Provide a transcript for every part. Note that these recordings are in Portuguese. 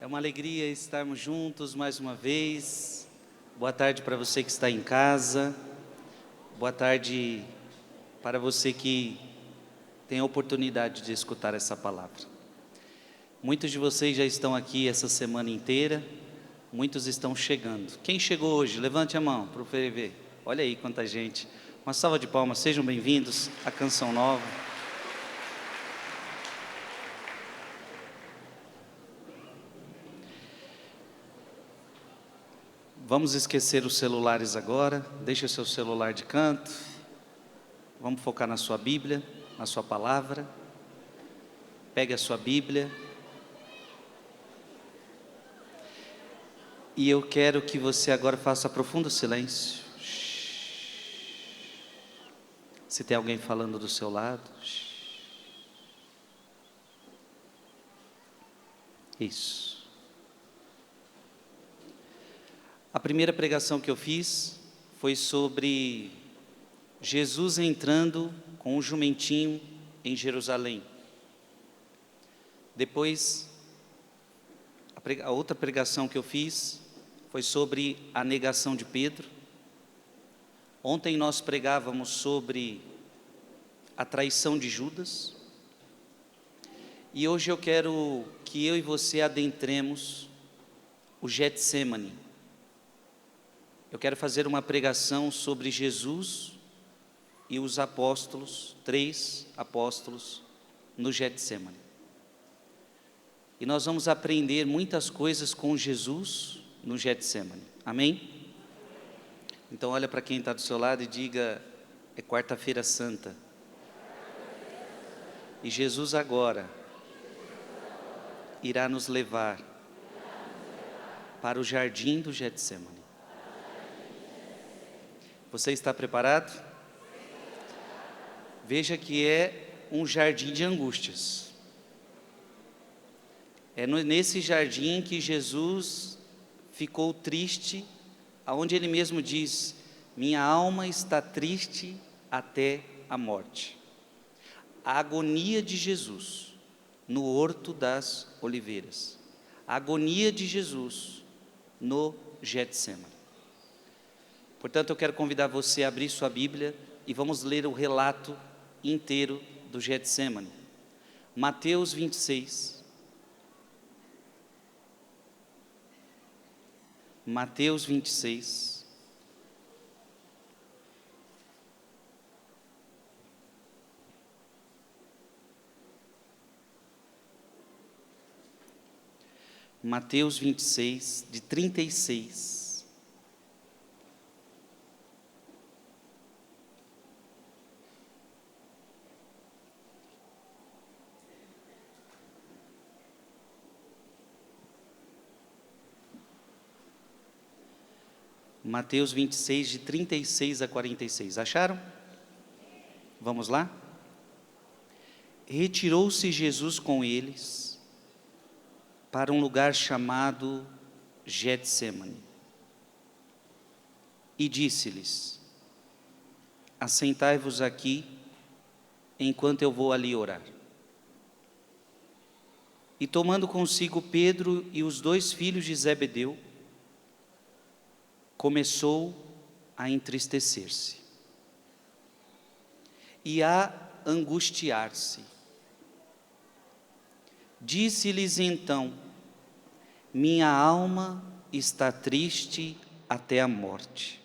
É uma alegria estarmos juntos mais uma vez. Boa tarde para você que está em casa. Boa tarde para você que tem a oportunidade de escutar essa palavra. Muitos de vocês já estão aqui essa semana inteira. Muitos estão chegando. Quem chegou hoje? Levante a mão para o ver. Olha aí quanta gente. Uma salva de palmas. Sejam bem-vindos à Canção Nova. Vamos esquecer os celulares agora, deixe o seu celular de canto, vamos focar na sua Bíblia, na sua palavra. Pegue a sua Bíblia e eu quero que você agora faça profundo silêncio. Se tem alguém falando do seu lado, isso. A primeira pregação que eu fiz foi sobre Jesus entrando com um jumentinho em Jerusalém. Depois, a outra pregação que eu fiz foi sobre a negação de Pedro. Ontem nós pregávamos sobre a traição de Judas. E hoje eu quero que eu e você adentremos o Getsemane. Eu quero fazer uma pregação sobre Jesus e os apóstolos, 3 apóstolos, no Getsemane. E nós vamos aprender muitas coisas com Jesus no Getsemane. Amém? Então olha para quem está do seu lado e diga: é quarta-feira santa. E Jesus agora irá nos levar para o jardim do Getsemane. Você está preparado? Veja que é um jardim de angústias. É nesse jardim que Jesus ficou triste, aonde ele mesmo diz: minha alma está triste até a morte. A agonia de Jesus no Horto das Oliveiras. A agonia de Jesus no Getsemane. Portanto, eu quero convidar você a abrir sua Bíblia e vamos ler o relato inteiro do Getsemane. Mateus 26. Mateus 26. Mateus 26, de 36. Mateus 26, de 36 a 46. Acharam? Vamos lá? Retirou-se Jesus com eles para um lugar chamado Getsemane e disse-lhes: assentai-vos aqui enquanto eu vou ali orar. E tomando consigo Pedro e os 2 filhos de Zebedeu, começou a entristecer-se e a angustiar-se. Disse-lhes então: minha alma está triste até a morte.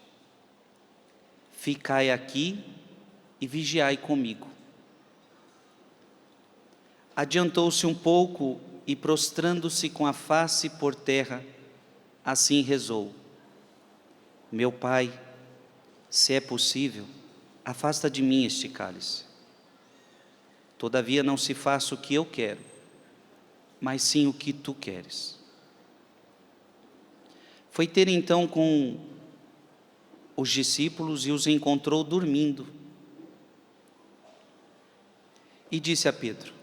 Ficai aqui e vigiai comigo. Adiantou-se um pouco e, prostrando-se com a face por terra, assim rezou: meu Pai, se é possível, afasta de mim este cálice. Todavia não se faça o que eu quero, mas sim o que tu queres. Foi ter então com os discípulos e os encontrou dormindo. E disse a Pedro: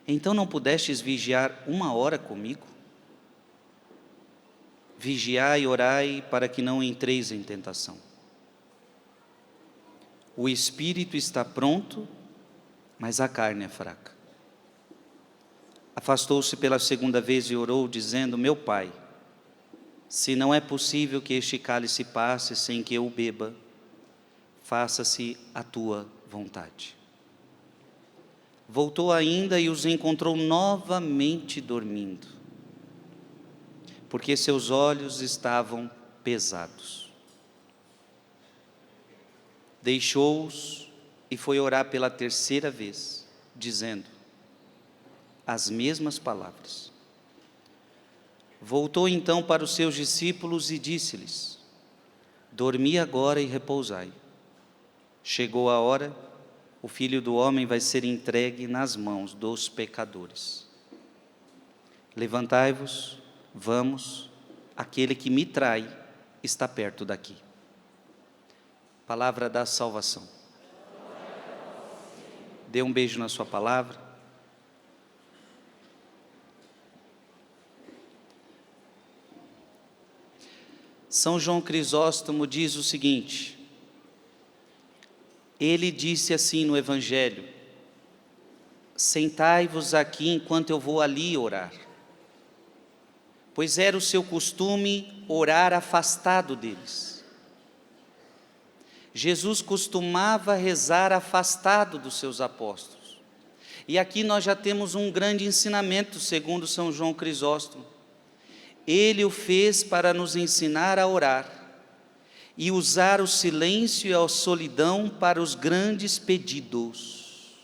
então não pudestes vigiar 1 hora comigo? Vigiai e orai para que não entreis em tentação. O espírito está pronto, mas a carne é fraca. Afastou-se pela segunda vez e orou, dizendo: Meu Pai, se não é possível que este cálice passe sem que eu o beba, faça-se a tua vontade. Voltou ainda e os encontrou novamente dormindo, porque seus olhos estavam pesados. Deixou-os e foi orar pela terceira vez, dizendo as mesmas palavras. Voltou então para os seus discípulos e disse-lhes: Dormi agora e repousai. Chegou a hora, o Filho do Homem vai ser entregue nas mãos dos pecadores. Levantai-vos, vamos, aquele que me trai está perto daqui. Palavra da salvação. Dê um beijo na sua palavra. São João Crisóstomo diz o seguinte: ele disse assim no Evangelho: sentai-vos aqui enquanto eu vou ali orar. Pois era o seu costume orar afastado deles. Jesus costumava rezar afastado dos seus apóstolos. E aqui nós já temos um grande ensinamento, segundo São João Crisóstomo. Ele o fez para nos ensinar a orar e usar o silêncio e a solidão para os grandes pedidos.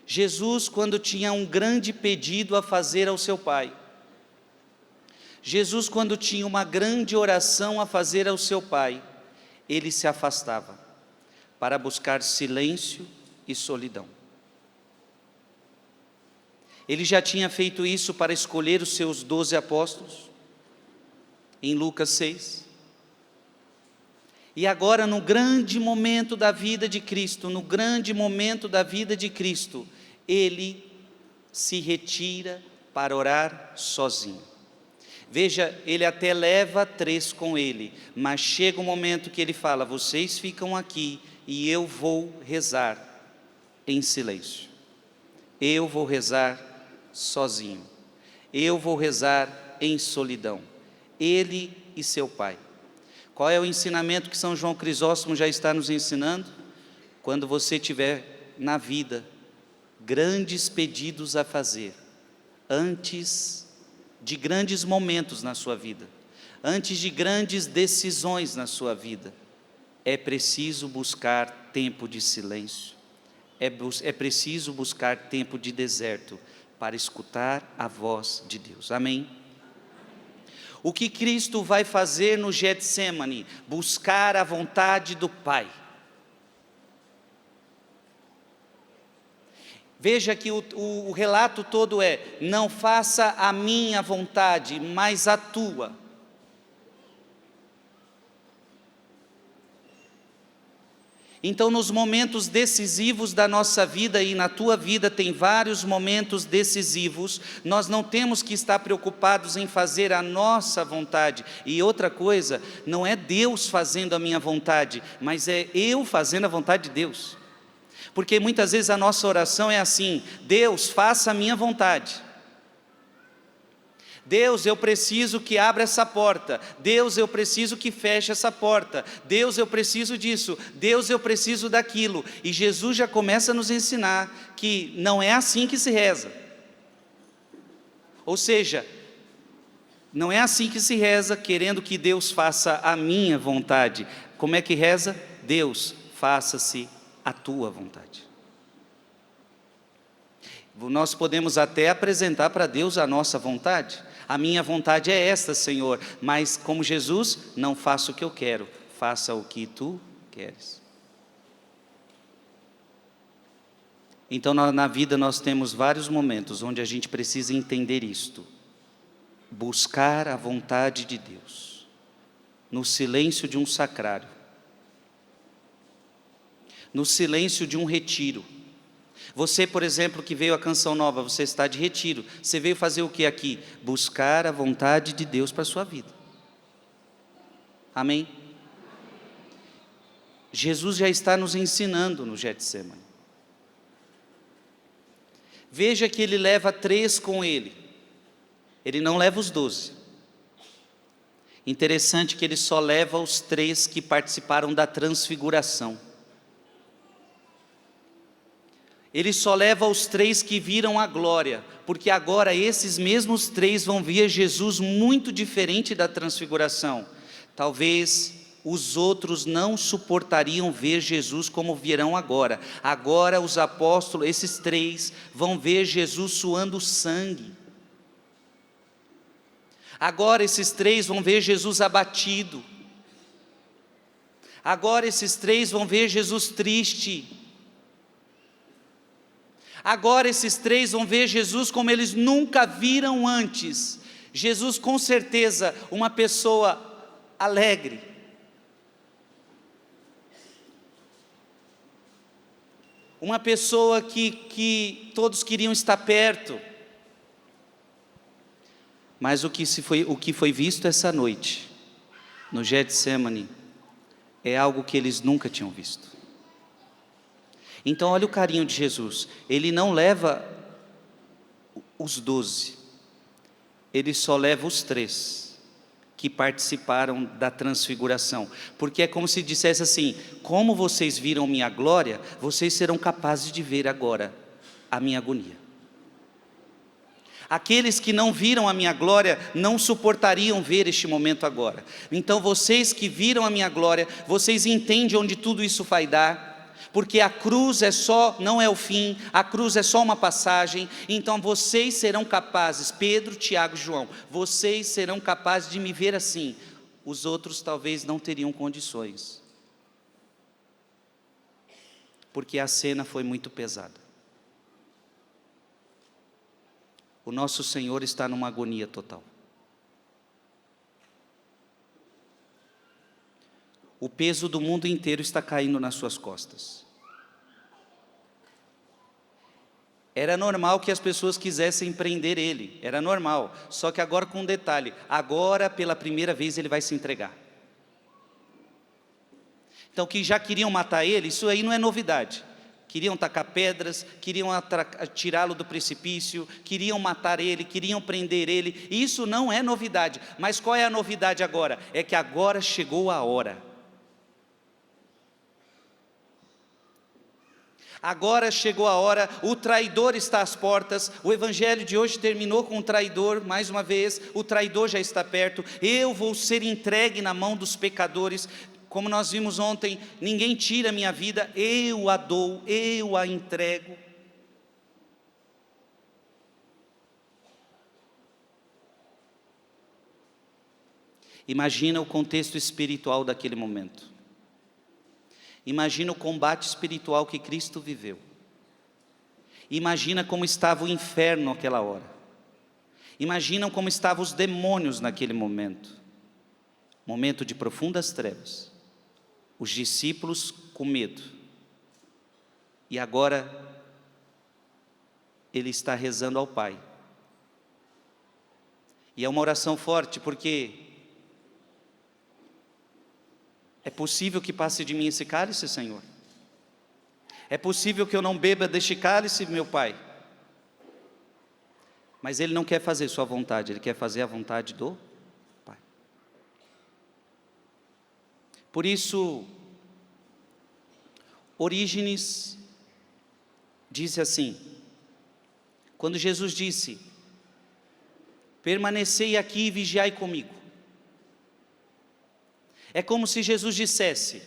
Jesus, quando tinha um grande pedido a fazer ao seu Pai, Jesus, quando tinha uma grande oração a fazer ao seu Pai, ele se afastava para buscar silêncio e solidão. Ele já tinha feito isso para escolher os seus 12 apóstolos, em Lucas 6. E agora, no grande momento da vida de Cristo, ele se retira para orar sozinho. Veja, ele até leva 3 com ele, mas chega um momento que ele fala: vocês ficam aqui e eu vou rezar em silêncio. Eu vou rezar sozinho. Eu vou rezar em solidão. Ele e seu Pai. Qual é o ensinamento que São João Crisóstomo já está nos ensinando? Quando você tiver na vida grandes pedidos a fazer, antes de grandes momentos na sua vida, antes de grandes decisões na sua vida, é preciso buscar tempo de silêncio, é preciso buscar tempo de deserto para escutar a voz de Deus. Amém? O que Cristo vai fazer no Getsêmani? Buscar a vontade do Pai. Veja que o relato todo é: não faça a minha vontade, mas a tua. Então, nos momentos decisivos da nossa vida, e na tua vida tem vários momentos decisivos, nós não temos que estar preocupados em fazer a nossa vontade. E outra coisa, não é Deus fazendo a minha vontade, mas é eu fazendo a vontade de Deus. Porque muitas vezes a nossa oração é assim: Deus, faça a minha vontade. Deus, eu preciso que abra essa porta. Deus, eu preciso que feche essa porta. Deus, eu preciso disso. Deus, eu preciso daquilo. E Jesus já começa a nos ensinar que não é assim que se reza. Ou seja, não é assim que se reza querendo que Deus faça a minha vontade. Como é que reza? Deus, faça-se a tua vontade. Nós podemos até apresentar para Deus a nossa vontade. A minha vontade é esta, Senhor, mas como Jesus, não faça o que eu quero, faça o que tu queres. Então, na vida nós temos vários momentos onde a gente precisa entender isto. Buscar a vontade de Deus, no silêncio de um sacrário, no silêncio de um retiro. Você, por exemplo, que veio à Canção Nova, você está de retiro. Você veio fazer o que aqui? Buscar a vontade de Deus para a sua vida. Amém? Jesus já está nos ensinando no Getsêmani. Veja que ele leva 3 com ele. Ele não leva os 12. Interessante que ele só leva os 3 que participaram da transfiguração. Ele só leva os 3 que viram a glória, porque agora esses mesmos 3 vão ver Jesus muito diferente da transfiguração. Talvez os outros não suportariam ver Jesus como virão agora. Agora os apóstolos, esses 3, vão ver Jesus suando sangue. Agora esses 3 vão ver Jesus abatido. Agora esses 3 vão ver Jesus triste. Agora esses 3 vão ver Jesus como eles nunca viram antes. Jesus, com certeza, uma pessoa alegre. Uma pessoa que todos queriam estar perto. Mas o que foi visto essa noite, no Getsemane, é algo que eles nunca tinham visto. Então olha o carinho de Jesus, ele não leva os 12, ele só leva os 3 que participaram da transfiguração, porque é como se dissesse assim: como vocês viram minha glória, vocês serão capazes de ver agora a minha agonia. Aqueles que não viram a minha glória não suportariam ver este momento agora. Então vocês que viram a minha glória, vocês entendem onde tudo isso vai dar. Porque a cruz não é o fim, a cruz é só uma passagem. Então vocês serão capazes, Pedro, Tiago e João, vocês serão capazes de me ver assim. Os outros talvez não teriam condições, porque a cena foi muito pesada. O nosso Senhor está numa agonia total. O peso do mundo inteiro está caindo nas suas costas. Era normal que as pessoas quisessem prender ele, era normal, só que agora com um detalhe: agora pela primeira vez ele vai se entregar. Então que já queriam matar ele, isso aí não é novidade. Queriam tacar pedras, queriam tirá-lo do precipício, queriam matar ele, queriam prender ele, isso não é novidade. Mas qual é a novidade agora? É que agora chegou a hora. Agora chegou a hora, o traidor está às portas. O evangelho de hoje terminou com o traidor, mais uma vez, o traidor já está perto. Eu vou ser entregue na mão dos pecadores. Como nós vimos ontem, ninguém tira a minha vida, eu a dou, eu a entrego. Imagina o contexto espiritual daquele momento. Imagina o combate espiritual que Cristo viveu. Imagina como estava o inferno naquela hora. Imagina como estavam os demônios naquele momento. Momento de profundas trevas. Os discípulos com medo. E agora ele está rezando ao Pai. E é uma oração forte, porque é possível que passe de mim esse cálice, Senhor? É possível que eu não beba deste cálice, meu Pai? Mas ele não quer fazer sua vontade, ele quer fazer a vontade do Pai. Por isso, Orígenes disse assim, quando Jesus disse: permanecei aqui e vigiai comigo. É como se Jesus dissesse: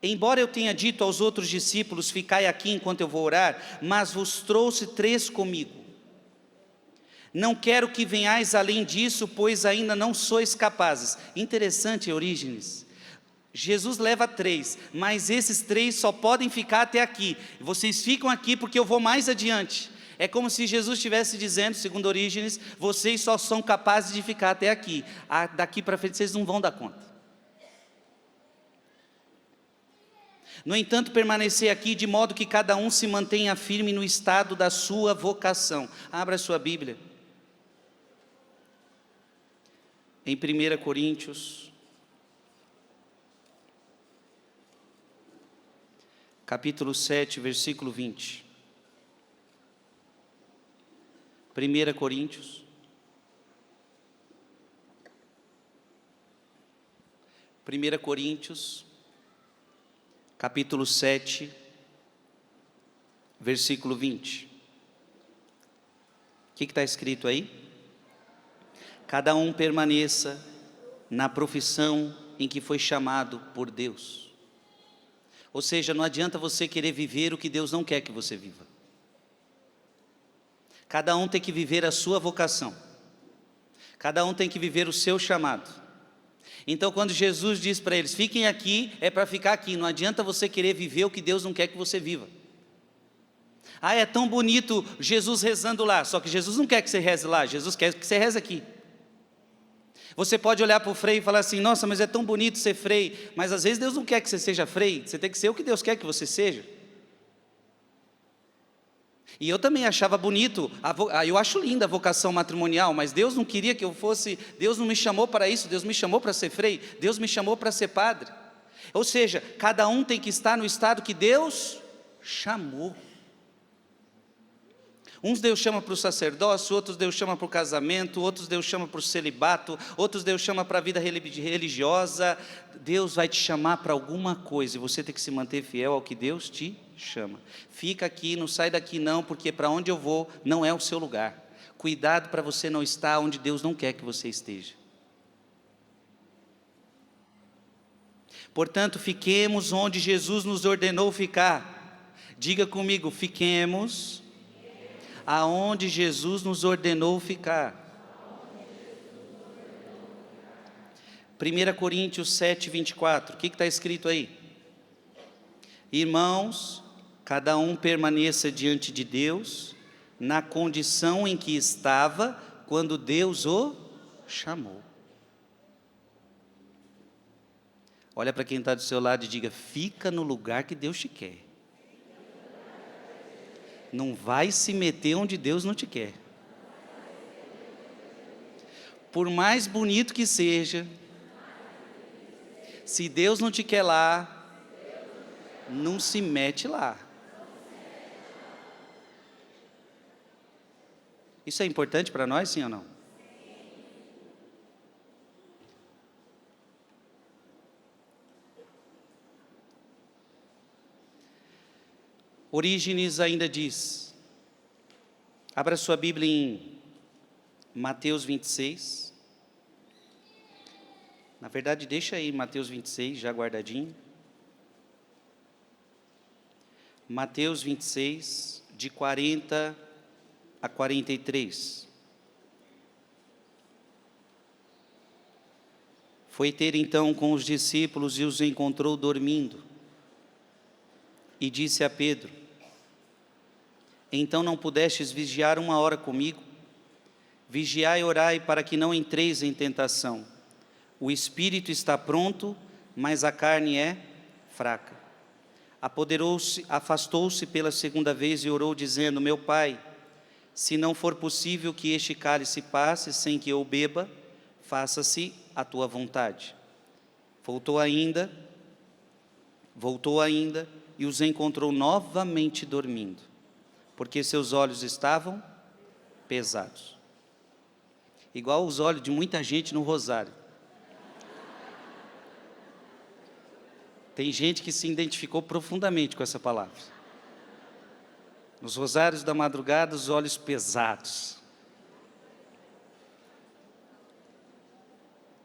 embora eu tenha dito aos outros discípulos, ficai aqui enquanto eu vou orar, mas vos trouxe 3 comigo. Não quero que venhais além disso, pois ainda não sois capazes. Interessante, Orígenes. Jesus leva 3, mas esses 3 só podem ficar até aqui. Vocês ficam aqui porque eu vou mais adiante. É como se Jesus estivesse dizendo, segundo Orígenes, vocês só são capazes de ficar até aqui. Daqui para frente vocês não vão dar conta. No entanto, permanecer aqui de modo que cada um se mantenha firme no estado da sua vocação. Abra a sua Bíblia. Em 1 Coríntios, capítulo 7, versículo 20. 1 Coríntios. 1 Coríntios, capítulo 7, versículo 20. O que está escrito aí? Cada um permaneça na profissão em que foi chamado por Deus. Ou seja, não adianta você querer viver o que Deus não quer que você viva. Cada um tem que viver a sua vocação. Cada um tem que viver o seu chamado. Então, quando Jesus diz para eles, fiquem aqui, é para ficar aqui. Não adianta você querer viver o que Deus não quer que você viva. Ah, é tão bonito Jesus rezando lá. Só que Jesus não quer que você reze lá, Jesus quer que você reze aqui. Você pode olhar para o freio e falar assim, nossa, mas é tão bonito ser freio. Mas às vezes Deus não quer que você seja freio. Você tem que ser o que Deus quer que você seja. E eu também achava bonito, eu acho linda a vocação matrimonial, mas Deus não queria que eu fosse, Deus não me chamou para isso, Deus me chamou para ser freio, Deus me chamou para ser padre. Ou seja, cada um tem que estar no estado que Deus chamou. Uns Deus chama para o sacerdócio, outros Deus chama para o casamento, outros Deus chama para o celibato, outros Deus chama para a vida religiosa. Deus vai te chamar para alguma coisa e você tem que se manter fiel ao que Deus te chama. Fica aqui, não sai daqui não, porque para onde eu vou não é o seu lugar. Cuidado para você não estar onde Deus não quer que você esteja. Portanto, fiquemos onde Jesus nos ordenou ficar. Diga comigo, fiquemos aonde Jesus nos ordenou ficar. 1 Coríntios 7, 24, o que está escrito aí? Irmãos, cada um permaneça diante de Deus, na condição em que estava, quando Deus o chamou. Olha para quem está do seu lado e diga, fica no lugar que Deus te quer. Não vai se meter onde Deus não te quer. Por mais bonito que seja, se Deus não te quer lá, não se mete lá. Isso é importante para nós, sim ou não? Orígenes ainda diz, abra sua Bíblia em Mateus 26, na verdade deixa aí Mateus 26 já guardadinho, Mateus 26 de 40 a 43, foi ter então com os discípulos e os encontrou dormindo, e disse a Pedro, então não pudestes vigiar 1 hora comigo? Vigiai e orai para que não entreis em tentação. O espírito está pronto, mas a carne é fraca. Apoderou-se, afastou-se pela segunda vez e orou dizendo, meu Pai, se não for possível que este cálice passe sem que eu beba, faça-se a tua vontade. Voltou ainda, e os encontrou novamente dormindo, porque seus olhos estavam pesados. Igual os olhos de muita gente no rosário. Tem gente que se identificou profundamente com essa palavra. Nos rosários da madrugada, os olhos pesados.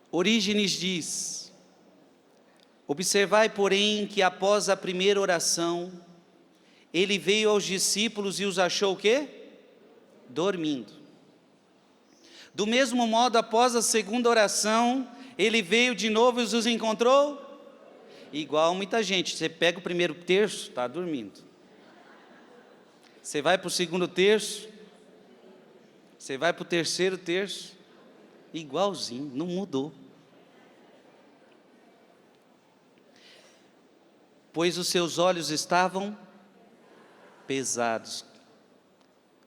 Orígenes diz, observai, porém, que após a primeira oração, ele veio aos discípulos e os achou o quê? Dormindo. Do mesmo modo, após a segunda oração, ele veio de novo e os encontrou? Igual muita gente, você pega o primeiro terço, está dormindo. Você vai para o segundo terço, você vai para o terceiro terço, igualzinho, não mudou. Pois os seus olhos estavam pesados.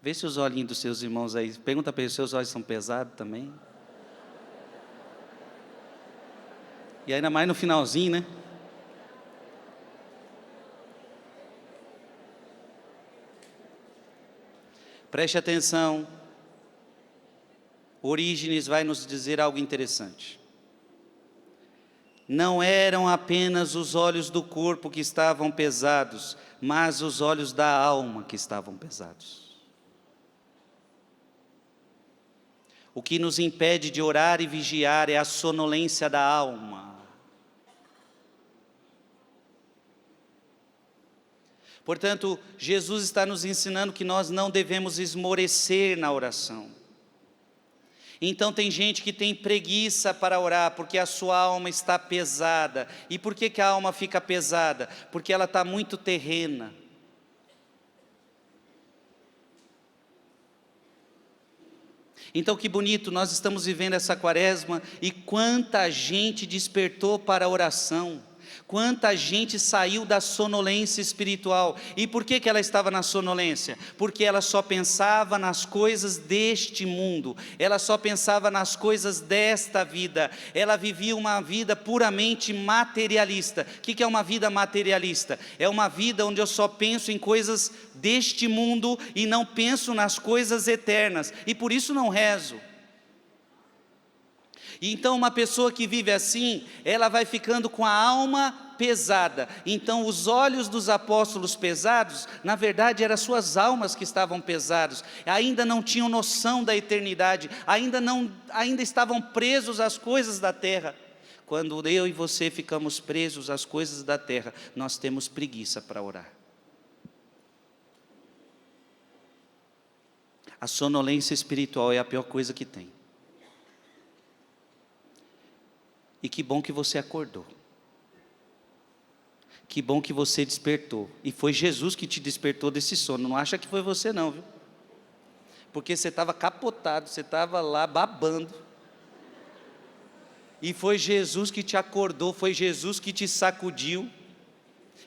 Vê se os olhinhos dos seus irmãos aí, pergunta para eles, seus olhos são pesados também? E ainda mais no finalzinho, né? Preste atenção, Orígenes vai nos dizer algo interessante. Não eram apenas os olhos do corpo que estavam pesados, mas os olhos da alma que estavam pesados. O que nos impede de orar e vigiar é a sonolência da alma. Portanto, Jesus está nos ensinando que nós não devemos esmorecer na oração. Então tem gente que tem preguiça para orar, porque a sua alma está pesada. E por que a alma fica pesada? Porque ela está muito terrena. Então que bonito, nós estamos vivendo essa quaresma e quanta gente despertou para a oração. Quanta gente saiu da sonolência espiritual. E por que ela estava na sonolência? Porque ela só pensava nas coisas deste mundo. Ela só pensava nas coisas desta vida. Ela vivia uma vida puramente materialista. O que é uma vida materialista? É uma vida onde eu só penso em coisas deste mundo e não penso nas coisas eternas. E por isso não rezo. E então uma pessoa que vive assim, ela vai ficando com a alma pesada. Então os olhos dos apóstolos pesados, na verdade eram suas almas que estavam pesadas, ainda não tinham noção da eternidade, ainda estavam presos às coisas da terra. Quando eu e você ficamos presos às coisas da terra, nós temos preguiça para orar. A sonolência espiritual é a pior coisa que tem. E que bom que você acordou. Que bom que você despertou. E foi Jesus que te despertou desse sono. Não acha que foi você não, viu? Porque você estava capotado, você estava lá babando. E foi Jesus que te acordou, foi Jesus que te sacudiu.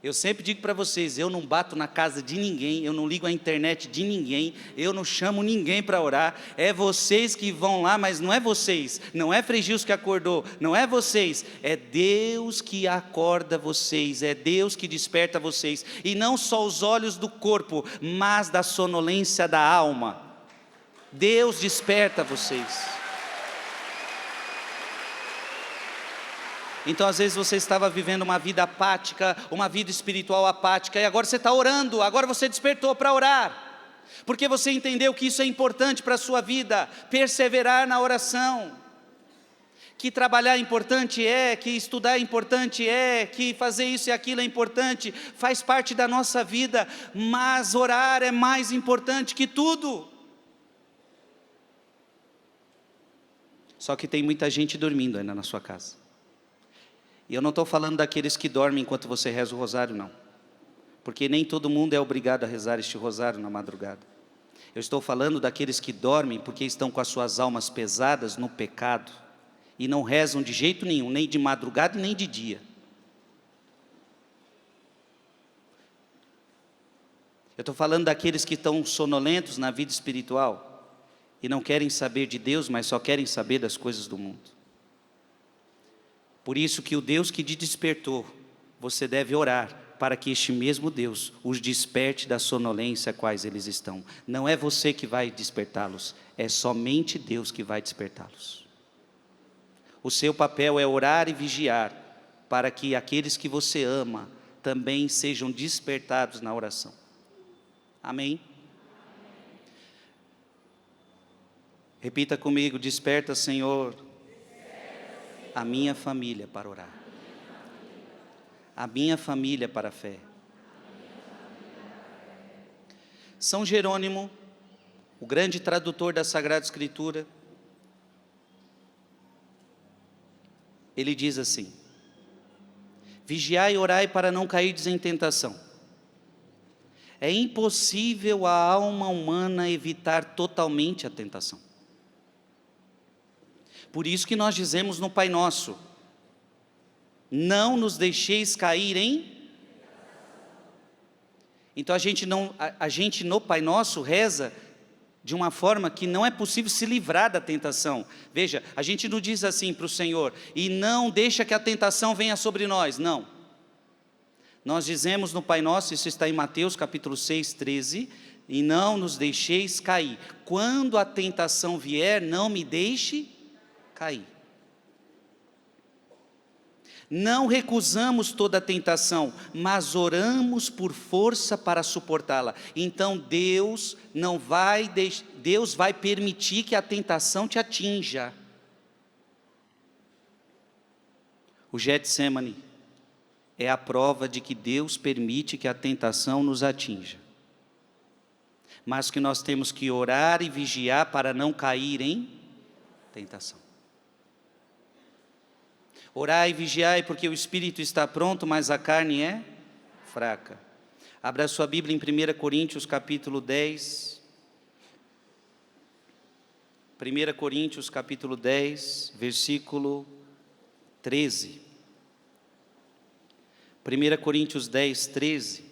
Eu sempre digo para vocês, eu não bato na casa de ninguém, eu não ligo a internet de ninguém, eu não chamo ninguém para orar, é vocês que vão lá, mas não é vocês, não é Frei Gilson que acordou, não é vocês, é Deus que acorda vocês, é Deus que desperta vocês, e não só os olhos do corpo, mas da sonolência da alma. Deus desperta vocês. Então às vezes você estava vivendo uma vida apática, uma vida espiritual apática, e agora você está orando, agora você despertou para orar, porque você entendeu que isso é importante para a sua vida, perseverar na oração, que trabalhar é importante que estudar é importante que fazer isso e aquilo é importante, faz parte da nossa vida, mas orar é mais importante que tudo. Só que tem muita gente dormindo ainda na sua casa. E eu não estou falando daqueles que dormem enquanto você reza o rosário, não. Porque nem todo mundo é obrigado a rezar este rosário na madrugada. Eu estou falando daqueles que dormem porque estão com as suas almas pesadas no pecado. E não rezam de jeito nenhum, nem de madrugada e nem de dia. Eu estou falando daqueles que estão sonolentos na vida espiritual. E não querem saber de Deus, mas só querem saber das coisas do mundo. Por isso que o Deus que te despertou, você deve orar para que este mesmo Deus os desperte da sonolência a quais eles estão. Não é você que vai despertá-los, é somente Deus que vai despertá-los. O seu papel é orar e vigiar, para que aqueles que você ama também sejam despertados na oração. Amém? Repita comigo: desperta, Senhor, a minha família para orar, a minha família para a fé. São Jerônimo, o grande tradutor da Sagrada Escritura, ele diz assim: vigiai e orai para não cairdes em tentação. É impossível a alma humana evitar totalmente a tentação. Por isso que nós dizemos no Pai Nosso: não nos deixeis cair em... Então a gente no Pai Nosso reza de uma forma que não é possível se livrar da tentação. Veja, a gente não diz assim para o Senhor: e não deixa que a tentação venha sobre nós. Não. Nós dizemos no Pai Nosso, isso está em Mateus capítulo 6, 13, e não nos deixeis cair. Quando a tentação vier, não me deixe cair. Não recusamos toda a tentação, mas oramos por força para suportá-la. Então Deus vai permitir que a tentação te atinja. O Getsemane é a prova de que Deus permite que a tentação nos atinja. Mas que nós temos que orar e vigiar para não cair em tentação. Orai e vigiai, porque o espírito está pronto, mas a carne é fraca. Abra sua Bíblia em 1 Coríntios capítulo 10. 1 Coríntios capítulo 10, versículo 13. 1 Coríntios 10, 13.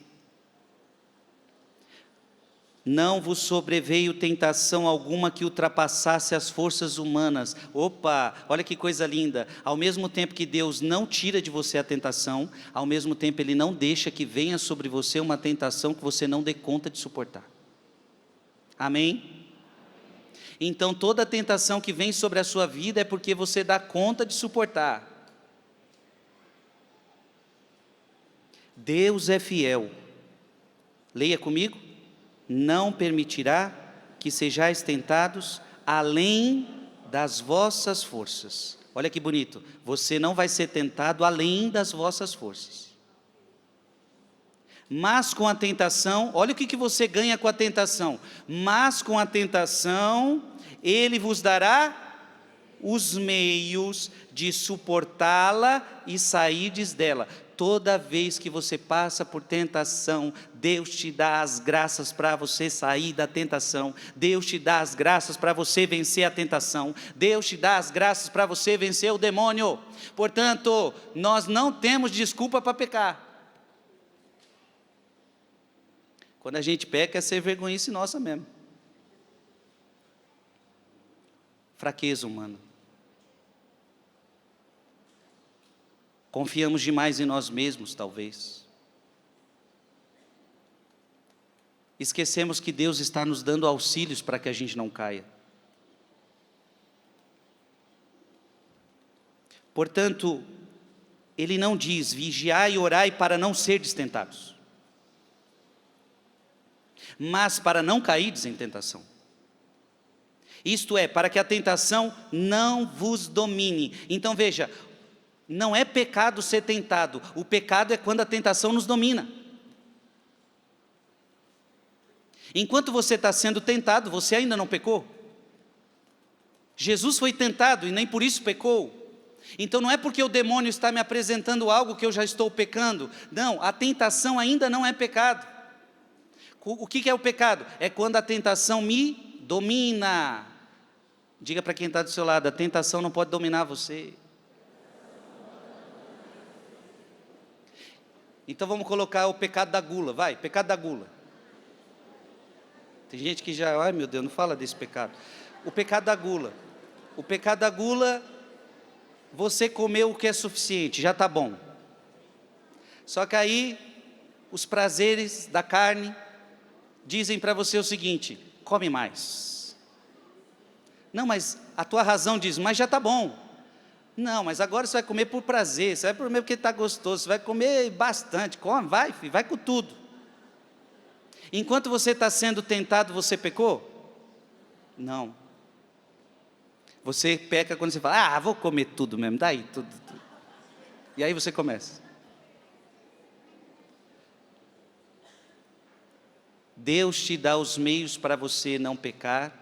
Não vos sobreveio tentação alguma que ultrapassasse as forças humanas. Opa, olha que coisa linda. Ao mesmo tempo que Deus não tira de você a tentação, ao mesmo tempo Ele não deixa que venha sobre você uma tentação que você não dê conta de suportar. Amém? Então toda tentação que vem sobre a sua vida é porque você dá conta de suportar. Deus é fiel. Leia comigo. Não permitirá que sejais tentados além das vossas forças. Olha que bonito, você não vai ser tentado além das vossas forças. Mas com a tentação, olha o que você ganha com a tentação. Mas com a tentação, Ele vos dará os meios de suportá-la e sairdes dela. Toda vez que você passa por tentação, Deus te dá as graças para você sair da tentação. Deus te dá as graças para você vencer a tentação. Deus te dá as graças para você vencer o demônio. Portanto, nós não temos desculpa para pecar. Quando a gente peca é ser vergonhice nossa mesmo. Fraqueza humana. Confiamos demais em nós mesmos, talvez. Esquecemos que Deus está nos dando auxílios para que a gente não caia. Portanto, Ele não diz, vigiai e orai para não serdes tentados, mas para não cairdes em tentação. Isto é, para que a tentação não vos domine. Então veja, não é pecado ser tentado, o pecado é quando a tentação nos domina. Enquanto você está sendo tentado, você ainda não pecou. Jesus foi tentado e nem por isso pecou. Então não é porque o demônio está me apresentando algo que eu já estou pecando. Não, a tentação ainda não é pecado. O que é o pecado? É quando a tentação me domina. Diga para quem está do seu lado, a tentação não pode dominar você. Então vamos colocar o pecado da gula, vai, pecado da gula. Tem gente que já, ai meu Deus, não fala desse pecado. O pecado da gula. O pecado da gula, você comeu o que é suficiente, já está bom. Só que aí, os prazeres da carne dizem para você o seguinte, come mais. Não, mas a tua razão diz, mas já está bom. Não, mas agora você vai comer por prazer, você vai comer porque está gostoso, você vai comer bastante, come, vai, filho, vai com tudo. Enquanto você está sendo tentado, você pecou? Não. Você peca quando você fala, vou comer tudo mesmo, daí tudo. E aí você começa. Deus te dá os meios para você não pecar.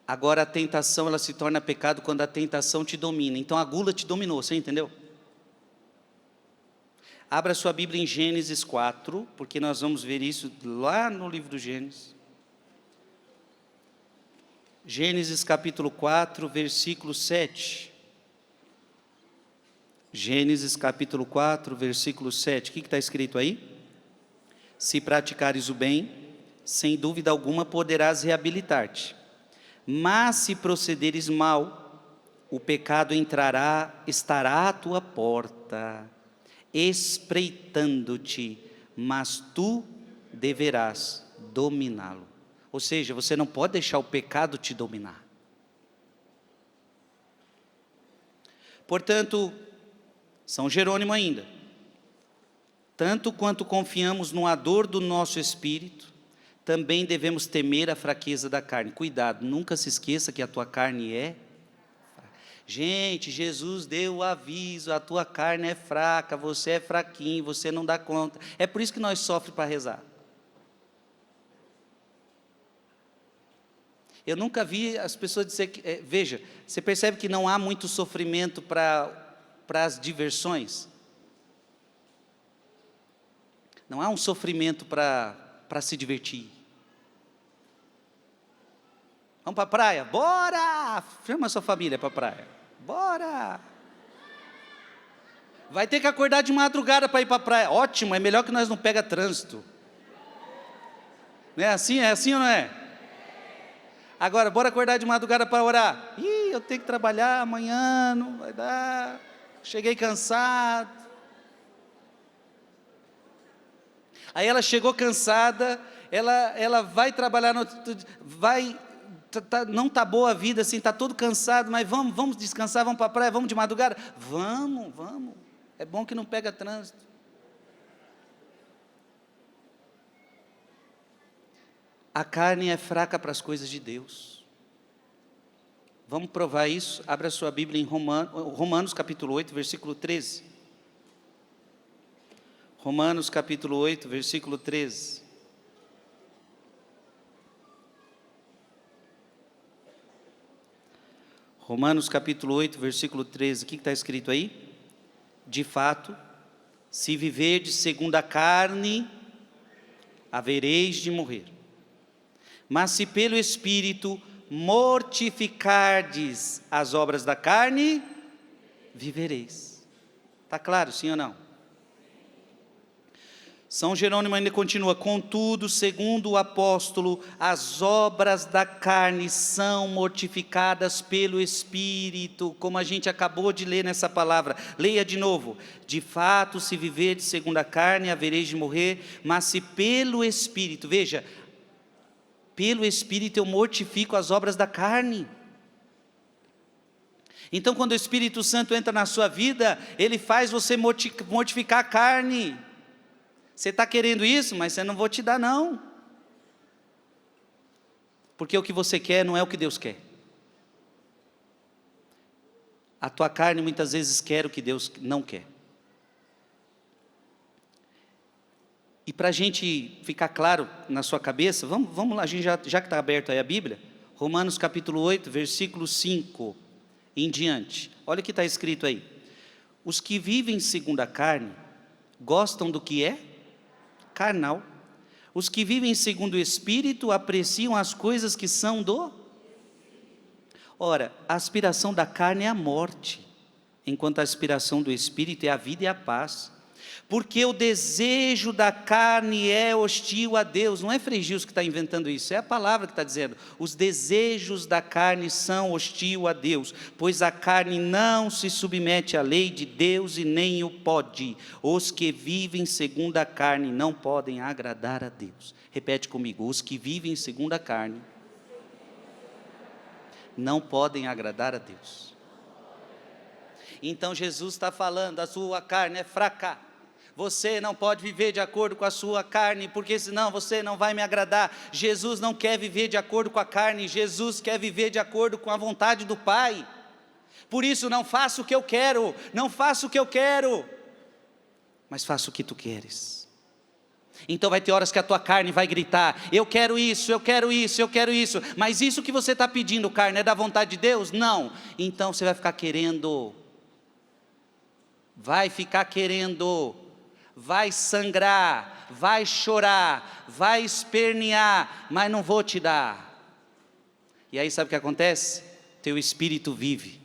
Agora a tentação, ela se torna pecado quando a tentação te domina. Então a gula te dominou, você entendeu? Abra sua Bíblia em Gênesis 4, porque nós vamos ver isso lá no livro do Gênesis. Gênesis capítulo 4, versículo 7. Gênesis capítulo 4, versículo 7. O que está escrito aí? Se praticares o bem, sem dúvida alguma poderás reabilitar-te. Mas se procederes mal, o pecado estará à tua porta. espreitando-te, mas tu deverás dominá-lo. Ou seja, você não pode deixar o pecado te dominar. Portanto, São Jerônimo ainda, tanto quanto confiamos no ardor do nosso espírito, também devemos temer a fraqueza da carne. Cuidado, nunca se esqueça que a tua carne é fraca. Gente, Jesus deu o aviso, a tua carne é fraca, você é fraquinho, você não dá conta. É por isso que nós sofremos para rezar. Eu nunca vi as pessoas dizer que, veja, você percebe que não há muito sofrimento para as diversões? Não há um sofrimento para se divertir. Vamos para a praia? Bora! Chama a sua família para a praia. Bora! Vai ter que acordar de madrugada para ir para a praia. Ótimo, é melhor que nós não pega trânsito. Não é assim? É assim ou não é? Agora, bora acordar de madrugada para orar. Ih, eu tenho que trabalhar amanhã, não vai dar. Cheguei cansado. Aí ela chegou cansada, ela vai trabalhar, não está boa a vida, assim, está todo cansado, mas vamos descansar, vamos para a praia, vamos de madrugada? Vamos. É bom que não pega trânsito. A carne é fraca para as coisas de Deus. Vamos provar isso? Abra a sua Bíblia em Romanos capítulo 8, versículo 13. Romanos capítulo 8, versículo 13. Romanos capítulo 8, versículo 13. O que está escrito aí? De fato, se viverdes segundo a carne, havereis de morrer. Mas se pelo Espírito mortificardes as obras da carne, vivereis. Está claro, sim ou não? São Jerônimo ainda continua: contudo, segundo o apóstolo, as obras da carne são mortificadas pelo Espírito, como a gente acabou de ler nessa palavra. Leia de novo: de fato, se viverdes segundo a carne, havereis de morrer, mas se pelo Espírito, veja, pelo Espírito eu mortifico as obras da carne. Então, quando o Espírito Santo entra na sua vida, ele faz você mortificar a carne. Você está querendo isso, mas eu não vou te dar não. Porque o que você quer não é o que Deus quer. A tua carne muitas vezes quer o que Deus não quer. E para a gente ficar claro na sua cabeça, vamos lá, a gente já que está aberto aí a Bíblia, Romanos capítulo 8, versículo 5 em diante. Olha o que está escrito aí: os que vivem segundo a carne, gostam do que é carnal. Os que vivem segundo o Espírito, apreciam as coisas que são do... Ora, a aspiração da carne é a morte, enquanto a aspiração do Espírito é a vida e a paz. Porque o desejo da carne é hostil a Deus. Não é Frei Gils que está inventando isso, é a palavra que está dizendo. Os desejos da carne são hostil a Deus, pois a carne não se submete à lei de Deus e nem o pode. Os que vivem segundo a carne não podem agradar a Deus. Repete comigo: os que vivem segundo a carne não podem agradar a Deus. Então Jesus está falando: a sua carne é fraca. Você não pode viver de acordo com a sua carne, porque senão você não vai me agradar. Jesus não quer viver de acordo com a carne, Jesus quer viver de acordo com a vontade do Pai. Por isso, não faço o que eu quero, mas faço o que tu queres. Então vai ter horas que a tua carne vai gritar: eu quero isso, mas isso que você está pedindo, carne, é da vontade de Deus? Não. Então você vai ficar querendo, vai sangrar, vai chorar, vai espernear, mas não vou te dar. E aí sabe o que acontece? Teu espírito vive,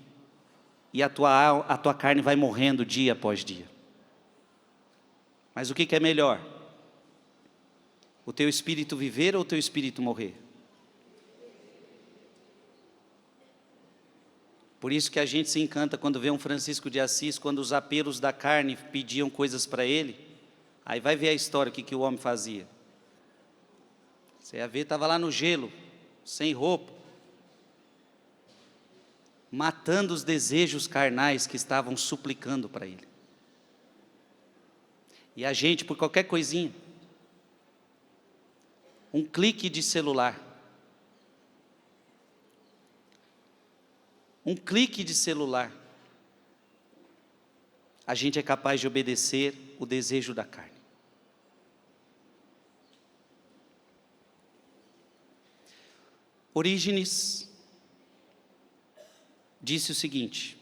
e a tua carne vai morrendo dia após dia. Mas o que é melhor? O teu espírito viver ou o teu espírito morrer? Por isso que a gente se encanta quando vê um Francisco de Assis, quando os apelos da carne pediam coisas para ele. Aí vai ver a história, o que o homem fazia. Você ia ver, estava lá no gelo, sem roupa, matando os desejos carnais que estavam suplicando para ele. E a gente, por qualquer coisinha, um clique de celular, a gente é capaz de obedecer o desejo da carne. Orígenes disse o seguinte: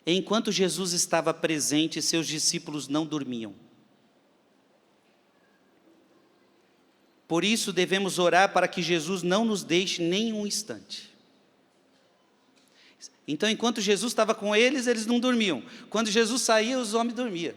enquanto Jesus estava presente, seus discípulos não dormiam. Por isso devemos orar para que Jesus não nos deixe nem um instante. Então, enquanto Jesus estava com eles, eles não dormiam. Quando Jesus saía, os homens dormiam.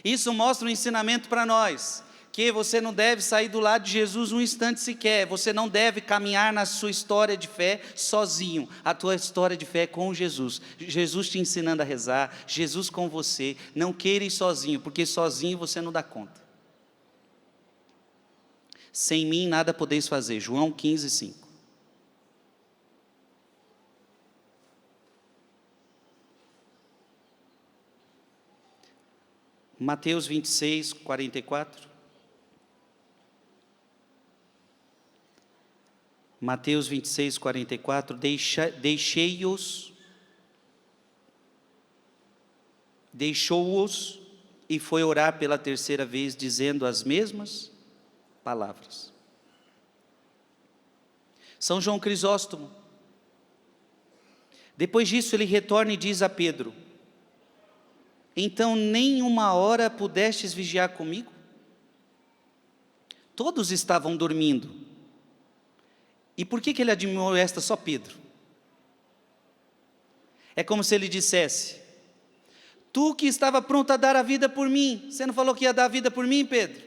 Isso mostra um ensinamento para nós, que você não deve sair do lado de Jesus um instante sequer. Você não deve caminhar na sua história de fé sozinho. A tua história de fé é com Jesus. Jesus te ensinando a rezar, Jesus com você. Não queira ir sozinho, porque sozinho você não dá conta. Sem mim nada podeis fazer. João 15, 5. Mateus 26, 44. Mateus 26, 44. Deixou-os e foi orar pela terceira vez, dizendo as mesmas palavras. São João Crisóstomo, depois disso ele retorna e diz a Pedro: então nem uma hora pudestes vigiar comigo? Todos estavam dormindo. E por que ele admoesta só Pedro? É como se ele dissesse: tu que estava pronto a dar a vida por mim, você não falou que ia dar a vida por mim, Pedro?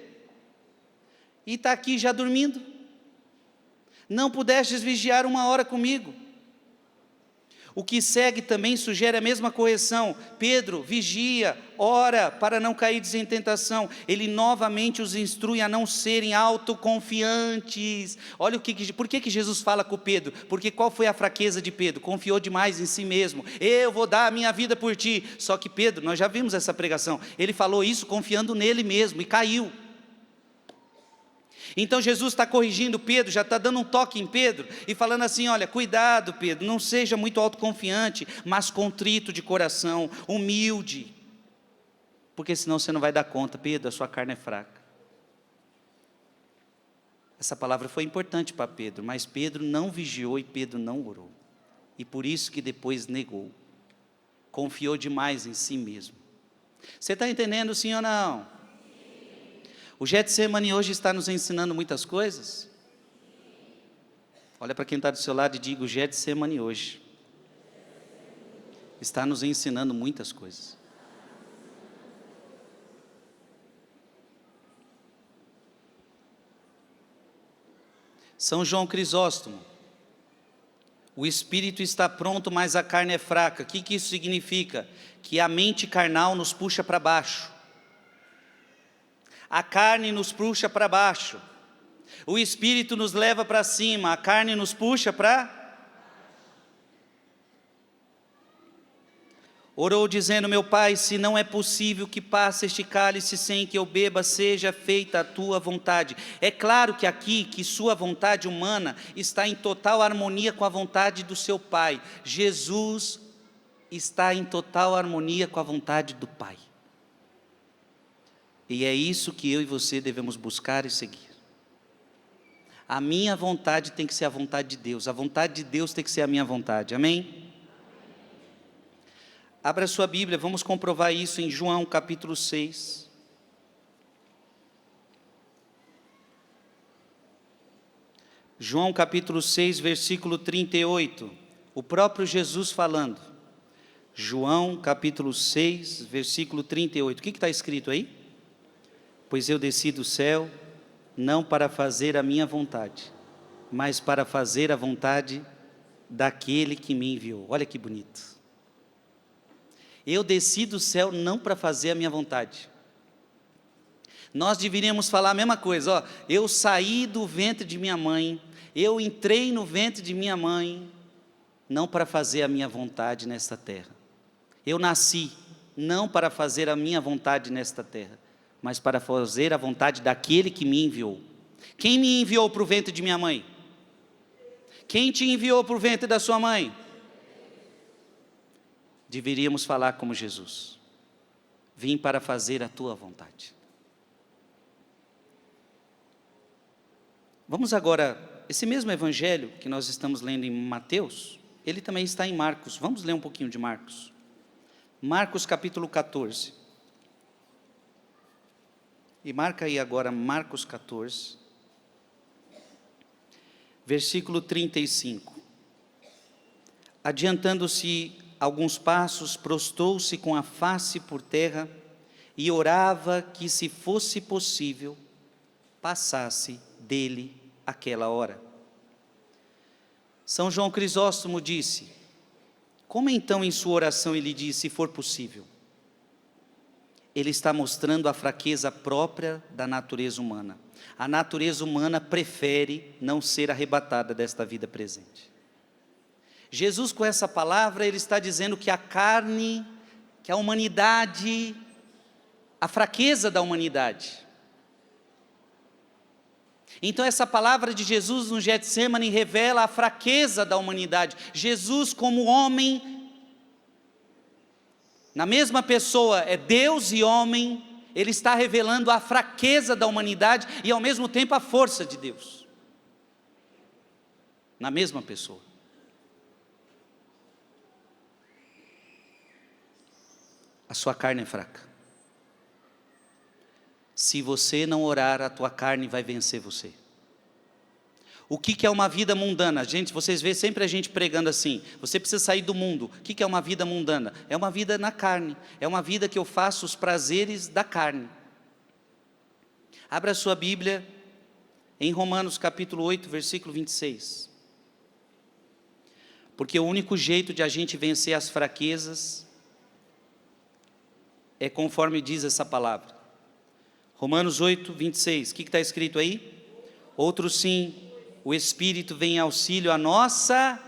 E está aqui já dormindo? Não pudestes vigiar uma hora comigo? O que segue também sugere a mesma correção. Pedro, vigia, ora, para não cair em tentação. Ele novamente os instrui a não serem autoconfiantes. Olha por que Jesus fala com Pedro? Porque qual foi a fraqueza de Pedro? Confiou demais em si mesmo. Eu vou dar a minha vida por ti. Só que Pedro, nós já vimos essa pregação, ele falou isso confiando nele mesmo e caiu. Então Jesus está corrigindo Pedro, já está dando um toque em Pedro e falando assim: olha, cuidado Pedro, não seja muito autoconfiante, mas contrito de coração, humilde, porque senão você não vai dar conta. Pedro, a sua carne é fraca. Essa palavra foi importante para Pedro, mas Pedro não vigiou e Pedro não orou, e por isso que depois negou, confiou demais em si mesmo. Você está entendendo sim ou não? O Getsemane hoje está nos ensinando muitas coisas. Olha para quem está do seu lado e diga: o Getsemane hoje está nos ensinando muitas coisas. São João Crisóstomo: o espírito está pronto, mas a carne é fraca. O que isso significa? Que a mente carnal nos puxa para baixo. A carne nos puxa para baixo, o espírito nos leva para cima, a carne nos puxa para... Orou dizendo: meu Pai, se não é possível que passe este cálice sem que eu beba, seja feita a tua vontade. É claro que aqui, que sua vontade humana está em total harmonia com a vontade do seu Pai. Jesus está em total harmonia com a vontade do Pai. E é isso que eu e você devemos buscar e seguir. A minha vontade tem que ser a vontade de Deus. A vontade de Deus tem que ser a minha vontade. Amém? Abra sua Bíblia, vamos comprovar isso em João capítulo 6. João capítulo 6, versículo 38. O próprio Jesus falando. João capítulo 6, versículo 38. O que está escrito aí? Pois eu desci do céu, não para fazer a minha vontade, mas para fazer a vontade daquele que me enviou. Olha que bonito. Eu desci do céu não para fazer a minha vontade. Nós deveríamos falar a mesma coisa, ó. Eu saí do ventre de minha mãe, eu entrei no ventre de minha mãe, não para fazer a minha vontade nesta terra. Eu nasci não para fazer a minha vontade nesta terra, mas para fazer a vontade daquele que me enviou. Quem me enviou para o ventre de minha mãe? Quem te enviou para o ventre da sua mãe? Deveríamos falar como Jesus: vim para fazer a tua vontade. Vamos agora, esse mesmo evangelho que nós estamos lendo em Mateus, ele também está em Marcos. Vamos ler um pouquinho de Marcos. Marcos capítulo 14. E marca aí agora Marcos 14, versículo 35. Adiantando-se alguns passos, prostrou-se com a face por terra e orava que, se fosse possível, passasse dele aquela hora. São João Crisóstomo disse: como então em sua oração ele diz, se for possível? Ele está mostrando a fraqueza própria da natureza humana. A natureza humana prefere não ser arrebatada desta vida presente. Jesus, com essa palavra, ele está dizendo que a carne, que a humanidade, a fraqueza da humanidade. Então essa palavra de Jesus no Getsêmani revela a fraqueza da humanidade. Jesus, como homem, na mesma pessoa, é Deus e homem, ele está revelando a fraqueza da humanidade e ao mesmo tempo a força de Deus. Na mesma pessoa. A sua carne é fraca. Se você não orar, a tua carne vai vencer você. O que é uma vida mundana? Gente, vocês veem sempre a gente pregando assim: você precisa sair do mundo. O que é uma vida mundana? É uma vida na carne. É uma vida que eu faço os prazeres da carne. Abra a sua Bíblia em Romanos capítulo 8, versículo 26. Porque o único jeito de a gente vencer as fraquezas é conforme diz essa palavra. Romanos 8, 26. O que está escrito aí? Outro sim. O Espírito vem em auxílio a nossa,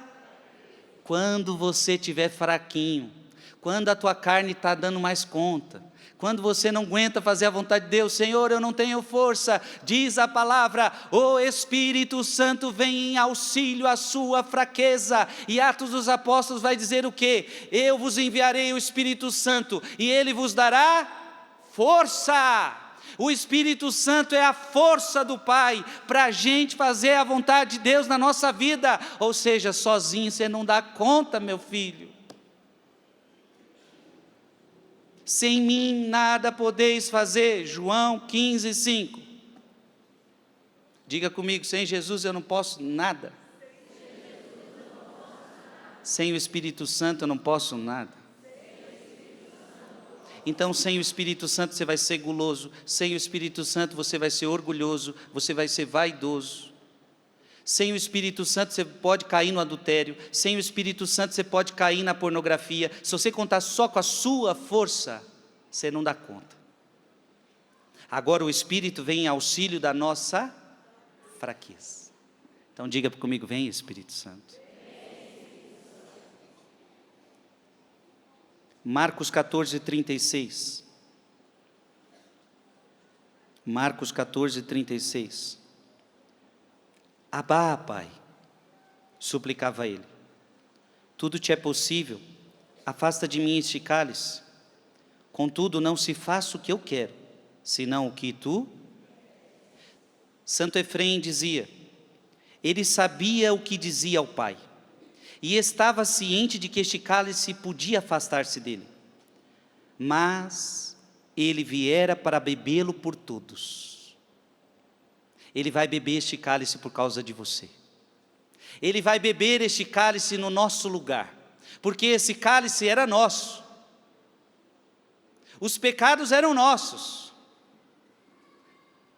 quando você estiver fraquinho, quando a tua carne está dando mais conta, quando você não aguenta fazer a vontade de Deus. Senhor, eu não tenho força, diz a palavra, o Espírito Santo vem em auxílio à sua fraqueza. E Atos dos Apóstolos vai dizer o quê? Eu vos enviarei o Espírito Santo, e Ele vos dará força. O Espírito Santo é a força do Pai para a gente fazer a vontade de Deus na nossa vida. Ou seja, sozinho você não dá conta, meu filho. Sem mim nada podeis fazer. João 15, 5. Diga comigo: sem Jesus eu não posso nada. Sem o Espírito Santo eu não posso nada. Então, sem o Espírito Santo você vai ser guloso, sem o Espírito Santo você vai ser orgulhoso, você vai ser vaidoso. Sem o Espírito Santo você pode cair no adultério, sem o Espírito Santo você pode cair na pornografia. Se você contar só com a sua força, você não dá conta. Agora o Espírito vem em auxílio da nossa fraqueza. Então diga comigo: vem Espírito Santo. Marcos 14, 36. Marcos 14, 36. Abá, Pai, suplicava ele, tudo te é possível, afasta de mim este cálice. Contudo, não se faça o que eu quero, senão o que tu. Santo Efrém dizia, ele sabia o que dizia ao Pai, e estava ciente de que este cálice podia afastar-se dele, mas ele viera para bebê-lo por todos. Ele vai beber este cálice por causa de você. Ele vai beber este cálice no nosso lugar, porque esse cálice era nosso. Os pecados eram nossos.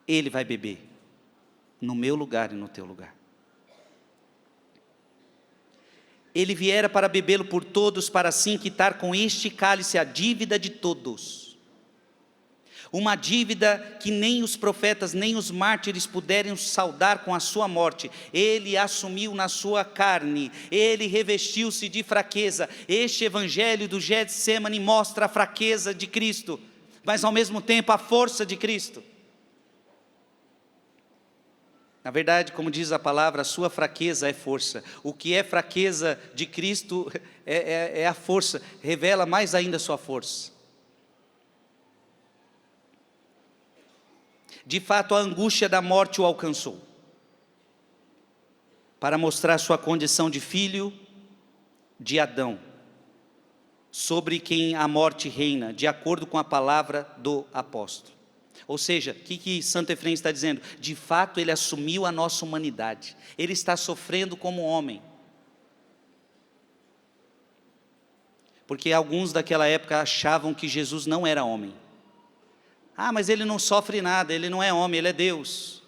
Ele vai beber no meu lugar e no teu lugar. ele viera para bebê-lo por todos, para assim quitar com este cálice a dívida de todos. Uma dívida que nem os profetas, nem os mártires puderam saldar com a sua morte. Ele assumiu na sua carne, ele revestiu-se de fraqueza. Este evangelho do Getsêmani mostra a fraqueza de Cristo, mas ao mesmo tempo a força de Cristo. Na verdade, como diz a palavra, a sua fraqueza é força. O que é fraqueza de Cristo é a força, revela mais ainda a sua força. De fato, a angústia da morte o alcançou, para mostrar sua condição de filho de Adão, sobre quem a morte reina, de acordo com a palavra do apóstolo. Ou seja, o que Santo Efrem está dizendo? De fato, ele assumiu a nossa humanidade. Ele está sofrendo como homem. Porque alguns daquela época achavam que Jesus não era homem. Ah, mas ele não sofre nada, ele não é homem, ele é Deus.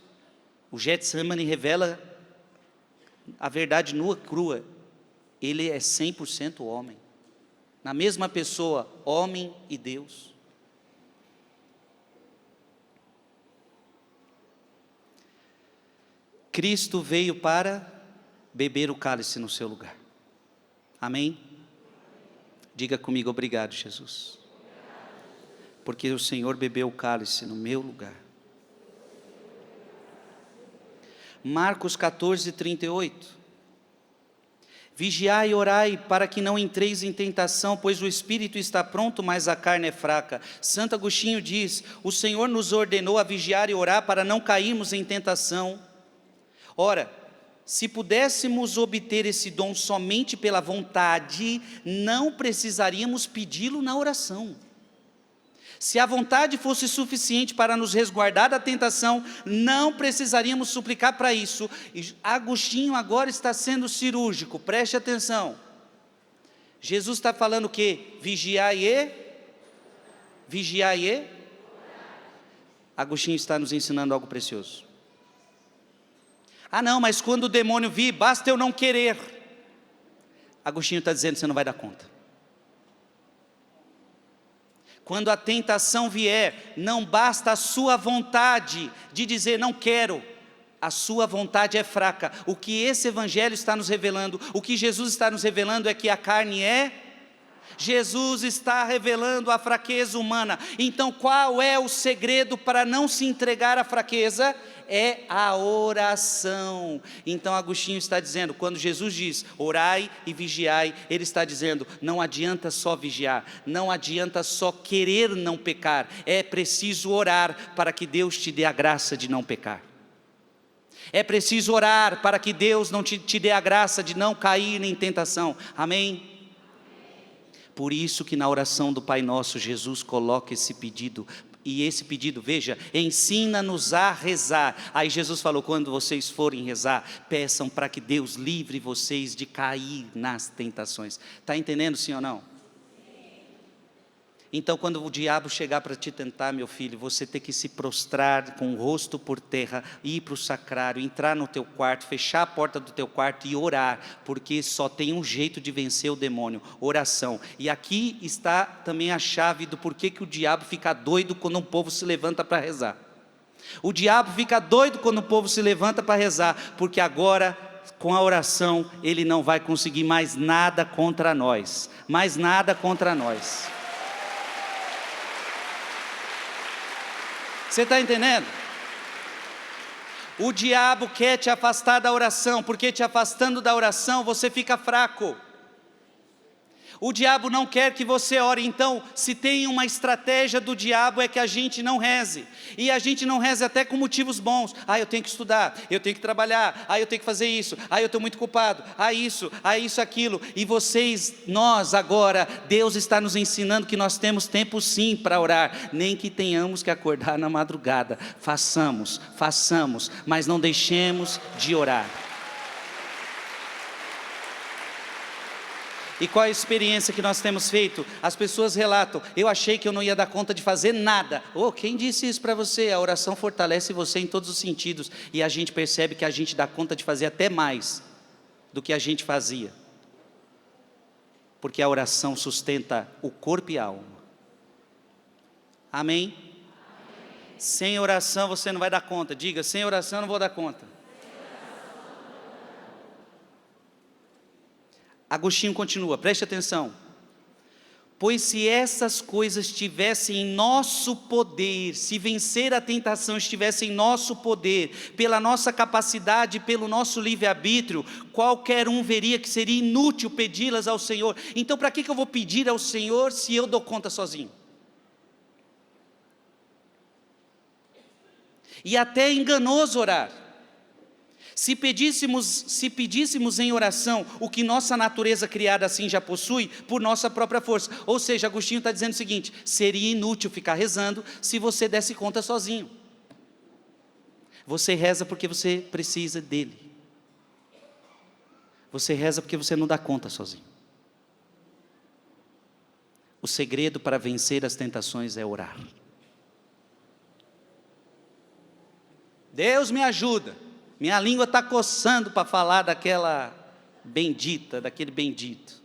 O Getsêmani revela a verdade nua e crua. Ele é 100% homem. Na mesma pessoa, homem e Deus. Cristo veio para beber o cálice no seu lugar. Amém? Diga comigo, obrigado, Jesus. Porque o Senhor bebeu o cálice no meu lugar. Marcos 14, 38. Vigiai e orai para que não entreis em tentação, pois o espírito está pronto, mas a carne é fraca. Santo Agostinho diz: o Senhor nos ordenou a vigiar e orar para não cairmos em tentação. Ora, se pudéssemos obter esse dom somente pela vontade, não precisaríamos pedi-lo na oração. Se a vontade fosse suficiente para nos resguardar da tentação, não precisaríamos suplicar para isso. E Agostinho agora está sendo cirúrgico, preste atenção. Jesus está falando o quê? Vigiai e? Agostinho está nos ensinando algo precioso. Ah não, mas quando o demônio vir, basta eu não querer. Agostinho está dizendo, você não vai dar conta. Quando a tentação vier, não basta a sua vontade de dizer não quero. A sua vontade é fraca. O que esse evangelho está nos revelando, o que Jesus está nos revelando é que a carne é... Jesus está revelando a fraqueza humana. Então qual é o segredo para não se entregar à fraqueza? É a oração. Então Agostinho está dizendo, quando Jesus diz orai e vigiai, ele está dizendo, não adianta só vigiar, não adianta só querer não pecar, é preciso orar para que Deus te dê a graça de não pecar. É preciso orar para que Deus não te dê a graça de não cair em tentação. Amém? Por isso que na oração do Pai Nosso, Jesus coloca esse pedido. E esse pedido, veja, ensina-nos a rezar. Aí Jesus falou, quando vocês forem rezar, peçam para que Deus livre vocês de cair nas tentações. Está entendendo, sim ou não? Então quando o diabo chegar para te tentar, meu filho, você tem que se prostrar com o rosto por terra, ir para o sacrário, entrar no teu quarto, fechar a porta do teu quarto e orar, porque só tem um jeito de vencer o demônio, oração. E aqui está também a chave do porquê que o diabo fica doido quando um povo se levanta para rezar. O diabo fica doido quando o povo se levanta para rezar, porque agora com a oração ele não vai conseguir mais nada contra nós, mais nada contra nós. Você está entendendo? O diabo quer te afastar da oração, porque te afastando da oração você fica fraco. O diabo não quer que você ore, então se tem uma estratégia do diabo é que a gente não reze. E a gente não reze até com motivos bons. Ah, eu tenho que estudar, eu tenho que trabalhar, eu tenho que fazer isso, eu estou muito culpado, isso, aquilo. E nós agora, Deus está nos ensinando que nós temos tempo sim para orar, nem que tenhamos que acordar na madrugada. Façamos, mas não deixemos de orar. E qual a experiência que nós temos feito? As pessoas relatam, eu achei que eu não ia dar conta de fazer nada. Quem disse isso para você? A oração fortalece você em todos os sentidos. E a gente percebe que a gente dá conta de fazer até mais do que a gente fazia. porque a oração sustenta o corpo e a alma. Amém? Sem oração você não vai dar conta. Diga, sem oração eu não vou dar conta. Agostinho continua, preste atenção. Pois se essas coisas estivessem em nosso poder, se vencer a tentação estivesse em nosso poder, pela nossa capacidade, pelo nosso livre-arbítrio, qualquer um veria que seria inútil pedi-las ao Senhor. Então para que eu vou pedir ao Senhor se eu dou conta sozinho? E até é enganoso orar. Se pedíssemos em oração o que nossa natureza criada assim já possui, por nossa própria força. Ou seja, Agostinho está dizendo o seguinte: seria inútil ficar rezando se você desse conta sozinho. Você reza porque você precisa dele. Você reza porque você não dá conta sozinho. O segredo para vencer as tentações é orar. Deus me ajuda. Minha língua está coçando para falar daquela bendita, daquele bendito.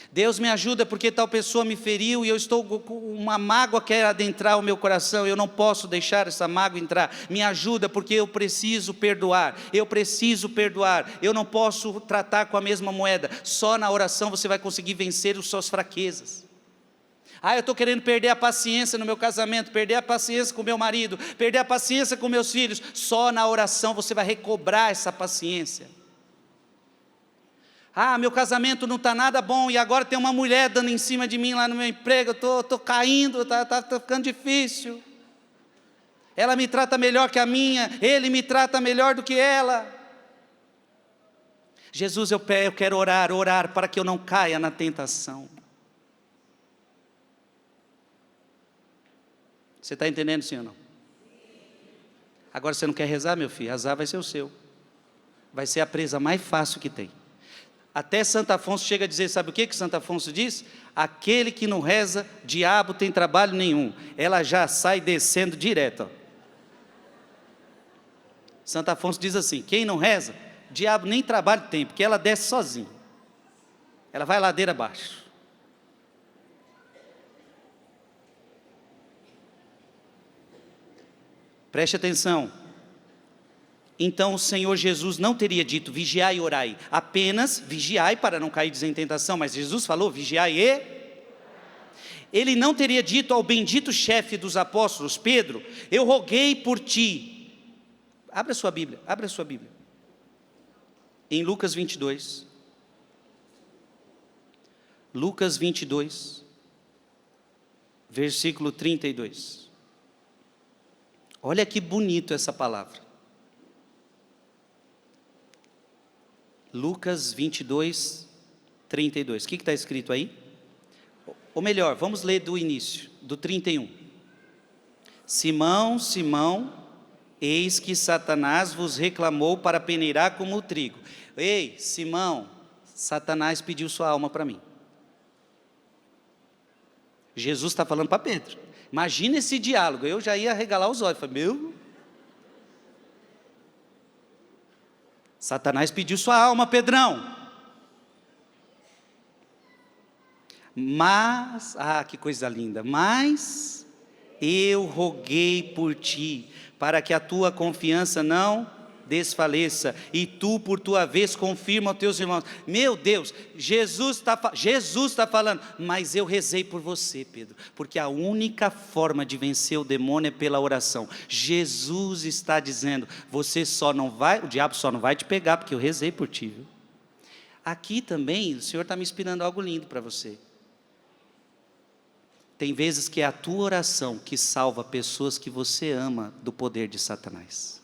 Deus me ajuda porque tal pessoa me feriu e eu estou com uma mágoa que quer adentrar o meu coração. Eu não posso deixar essa mágoa entrar. Me ajuda porque eu preciso perdoar. Eu preciso perdoar. Eu não posso tratar com a mesma moeda. Só na oração você vai conseguir vencer as suas fraquezas. Eu estou querendo perder a paciência no meu casamento, perder a paciência com o meu marido, perder a paciência com meus filhos. Só na oração você vai recobrar essa paciência. Meu casamento não está nada bom e agora tem uma mulher dando em cima de mim lá no meu emprego, eu estou caindo, está ficando difícil. Ela me trata melhor que a minha, ele me trata melhor do que ela. Jesus, eu quero orar para que eu não caia na tentação. Você está entendendo, sim ou não? Agora você não quer rezar, meu filho? Rezar vai ser o seu. Vai ser a presa mais fácil que tem. Até Santo Afonso chega a dizer, sabe o que Santo Afonso diz? Aquele que não reza, diabo tem trabalho nenhum. Ela já sai descendo direto. Santo Afonso diz assim, quem não reza, diabo nem trabalho tem, porque ela desce sozinha. Ela vai ladeira abaixo. Preste atenção. Então o Senhor Jesus não teria dito vigiai e orai, apenas vigiai para não cair em tentação, mas Jesus falou vigiai e... Ele não teria dito ao bendito chefe dos apóstolos, Pedro, eu roguei por ti. Abra sua Bíblia. Em Lucas 22. Lucas 22, versículo 32. Olha que bonito essa palavra. Lucas 22, 32. O que está escrito aí? Ou melhor, vamos ler do início, do 31. Simão, Simão, eis que Satanás vos reclamou para peneirar como o trigo. Ei, Simão, Satanás pediu sua alma para mim. Jesus está falando para Pedro. Imagina esse diálogo, eu já ia arregalar os olhos. Falei, Satanás pediu sua alma, Pedrão. Mas, que coisa linda, mas eu roguei por ti, para que a tua confiança não desfaleça, e tu por tua vez confirma aos teus irmãos. Meu Deus, Jesus está falando, mas eu rezei por você, Pedro, porque a única forma de vencer o demônio é pela oração. Jesus está dizendo, o diabo só não vai te pegar, porque eu rezei por ti, viu? Aqui também, o Senhor está me inspirando algo lindo para você. Tem vezes que é a tua oração que salva pessoas que você ama do poder de Satanás.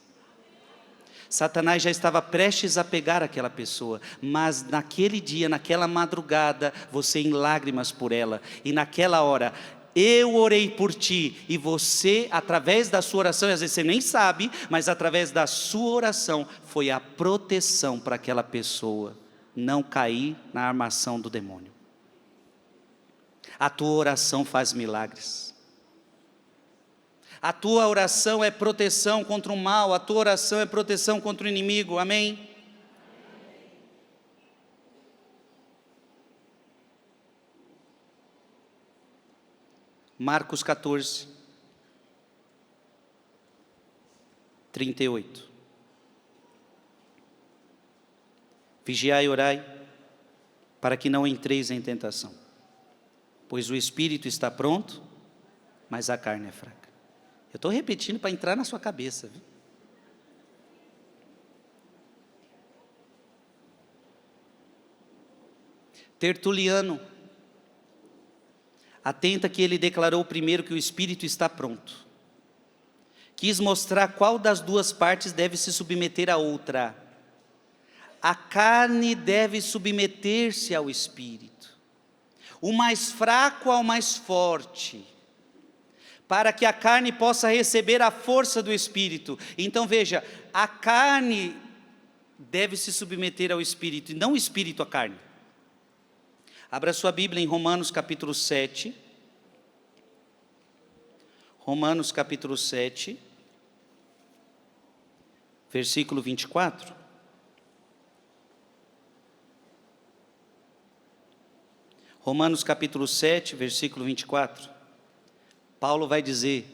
Satanás já estava prestes a pegar aquela pessoa, mas naquele dia, naquela madrugada, você em lágrimas por ela, e naquela hora, eu orei por ti, e você, através da sua oração, às vezes você nem sabe, mas através da sua oração, foi a proteção para aquela pessoa não cair na armação do demônio. A tua oração faz milagres. A tua oração é proteção contra o mal, a tua oração é proteção contra o inimigo, amém? Marcos 14, 38. Vigiai e orai, para que não entreis em tentação, pois o espírito está pronto, mas a carne é fraca. Eu estou repetindo para entrar na sua cabeça, viu? Tertuliano, atenta que ele declarou primeiro que o espírito está pronto. Quis mostrar qual das duas partes deve se submeter à outra. A carne deve submeter-se ao espírito, o mais fraco ao mais forte, para que a carne possa receber a força do espírito. Então veja, a carne deve se submeter ao espírito, e não o espírito à carne. Abra sua Bíblia em Romanos capítulo 7. Romanos capítulo 7, versículo 24. Romanos capítulo 7, versículo 24. Paulo vai dizer: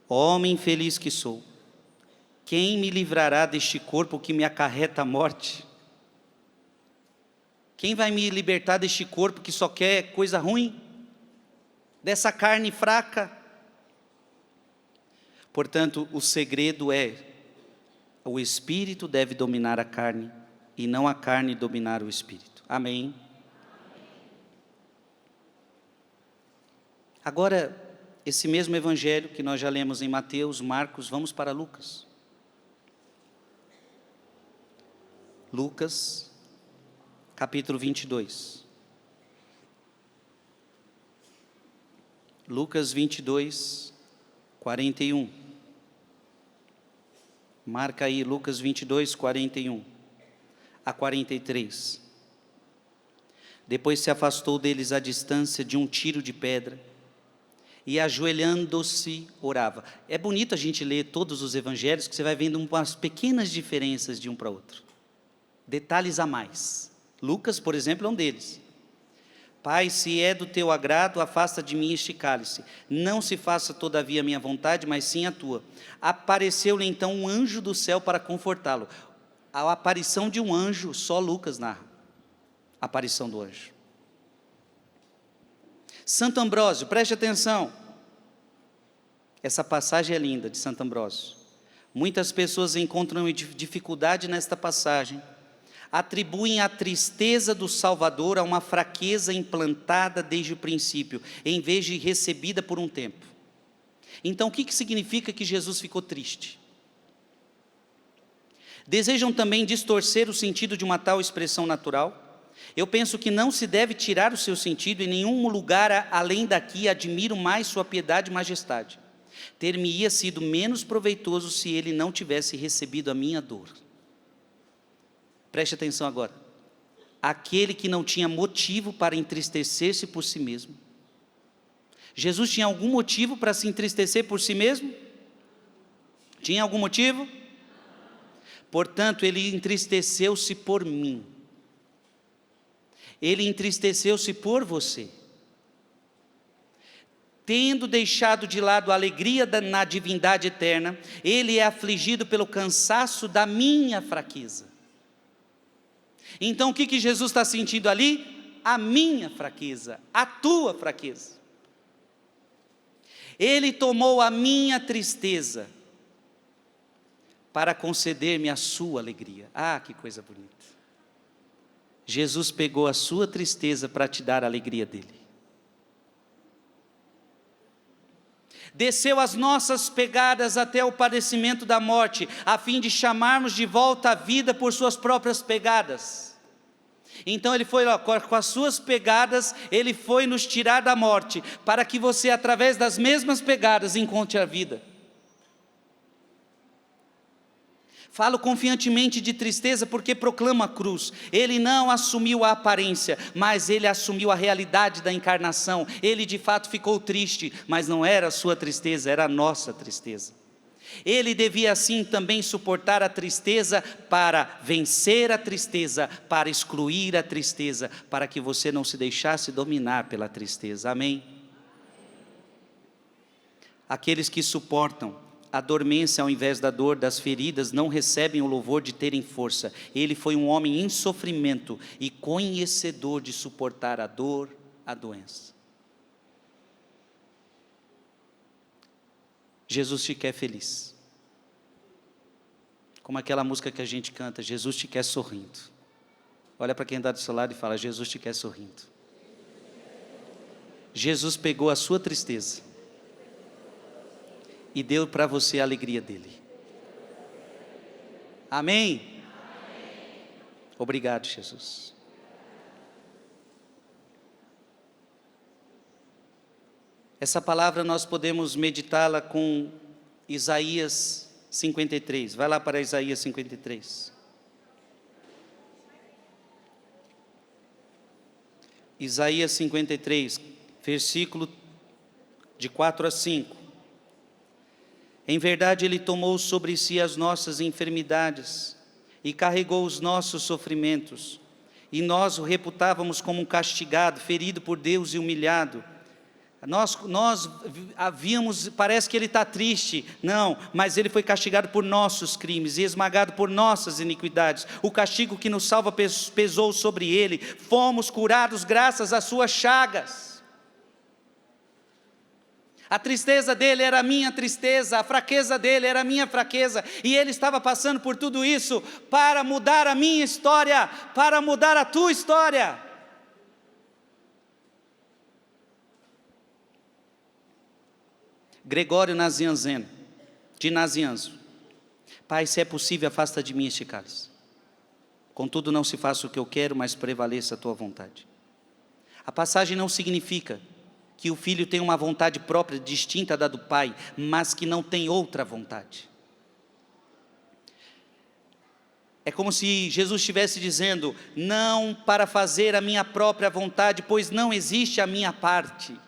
homem infeliz que sou, quem me livrará deste corpo que me acarreta a morte? Quem vai me libertar deste corpo que só quer coisa ruim? Dessa carne fraca? Portanto, o segredo é: o espírito deve dominar a carne, e não a carne dominar o espírito. Amém? Agora, esse mesmo evangelho que nós já lemos em Mateus, Marcos, vamos para Lucas. Lucas, capítulo 22. Lucas 22, 41. Marca aí, Lucas 22, 41 a 43. Depois se afastou deles à distância de um tiro de pedra, e ajoelhando-se, orava. É bonito a gente ler todos os evangelhos, que você vai vendo umas pequenas diferenças de um para outro. Detalhes a mais. Lucas, por exemplo, é um deles. Pai, se é do teu agrado, afasta de mim este cálice. Não se faça todavia a minha vontade, mas sim a tua. Apareceu-lhe então um anjo do céu para confortá-lo. A aparição de um anjo, só Lucas narra. A aparição do anjo. Santo Ambrósio, preste atenção. Essa passagem é linda, de Santo Ambrósio. Muitas pessoas encontram dificuldade nesta passagem, atribuem a tristeza do Salvador a uma fraqueza implantada desde o princípio, em vez de recebida por um tempo. Então, o que significa que Jesus ficou triste? Desejam também distorcer o sentido de uma tal expressão natural? Eu penso que não se deve tirar o seu sentido. Em nenhum lugar além daqui admiro mais sua piedade e majestade. Ter-me-ia sido menos proveitoso se ele não tivesse recebido a minha dor. Preste atenção agora. Aquele que não tinha motivo para entristecer-se por si mesmo. Jesus tinha algum motivo para se entristecer por si mesmo? Tinha algum motivo? Portanto, ele entristeceu-se por mim. Ele entristeceu-se por você. Tendo deixado de lado a alegria na divindade eterna, ele é afligido pelo cansaço da minha fraqueza. Então o que Jesus está sentindo ali? A minha fraqueza, a tua fraqueza. Ele tomou a minha tristeza para conceder-me a sua alegria. Ah, que coisa bonita. Jesus pegou a sua tristeza para te dar a alegria dele. Desceu as nossas pegadas até o padecimento da morte, a fim de chamarmos de volta à vida por suas próprias pegadas. Então ele foi lá, com as suas pegadas, ele foi nos tirar da morte, para que você, através das mesmas pegadas, encontre a vida. Falo confiantemente de tristeza porque proclamo a cruz. Ele não assumiu a aparência, mas ele assumiu a realidade da encarnação. Ele de fato ficou triste, mas não era a sua tristeza, era a nossa tristeza. Ele devia assim também suportar a tristeza para vencer a tristeza, para excluir a tristeza, para que você não se deixasse dominar pela tristeza. Amém? Aqueles que suportam a dormência ao invés da dor das feridas não recebem o louvor de terem força. Ele foi um homem em sofrimento e conhecedor de suportar a dor, a doença. Jesus te quer feliz. Como aquela música que a gente canta, Jesus te quer sorrindo. Olha para quem está do seu lado e fala, Jesus te quer sorrindo. Jesus pegou a sua tristeza e deu para você a alegria dele. Amém? Obrigado, Jesus. Essa palavra nós podemos meditá-la com Isaías 53. Vai lá para Isaías 53. Isaías 53, versículo de 4 a 5. Em verdade, Ele tomou sobre si as nossas enfermidades e carregou os nossos sofrimentos. E nós o reputávamos como um castigado, ferido por Deus e humilhado. Nós havíamos, parece que Ele está triste. Não, mas Ele foi castigado por nossos crimes e esmagado por nossas iniquidades. O castigo que nos salva pesou sobre Ele. Fomos curados graças às suas chagas. A tristeza dele era a minha tristeza, a fraqueza dele era a minha fraqueza, e ele estava passando por tudo isso para mudar a minha história, para mudar a tua história. Gregório Nazianzeno, de Nazianzo. Pai, se é possível, afasta de mim este cálice. Contudo, não se faça o que eu quero, mas prevaleça a tua vontade. A passagem não significa que o filho tem uma vontade própria, distinta da do pai, mas que não tem outra vontade. É como se Jesus estivesse dizendo, não para fazer a minha própria vontade, pois não existe a minha parte,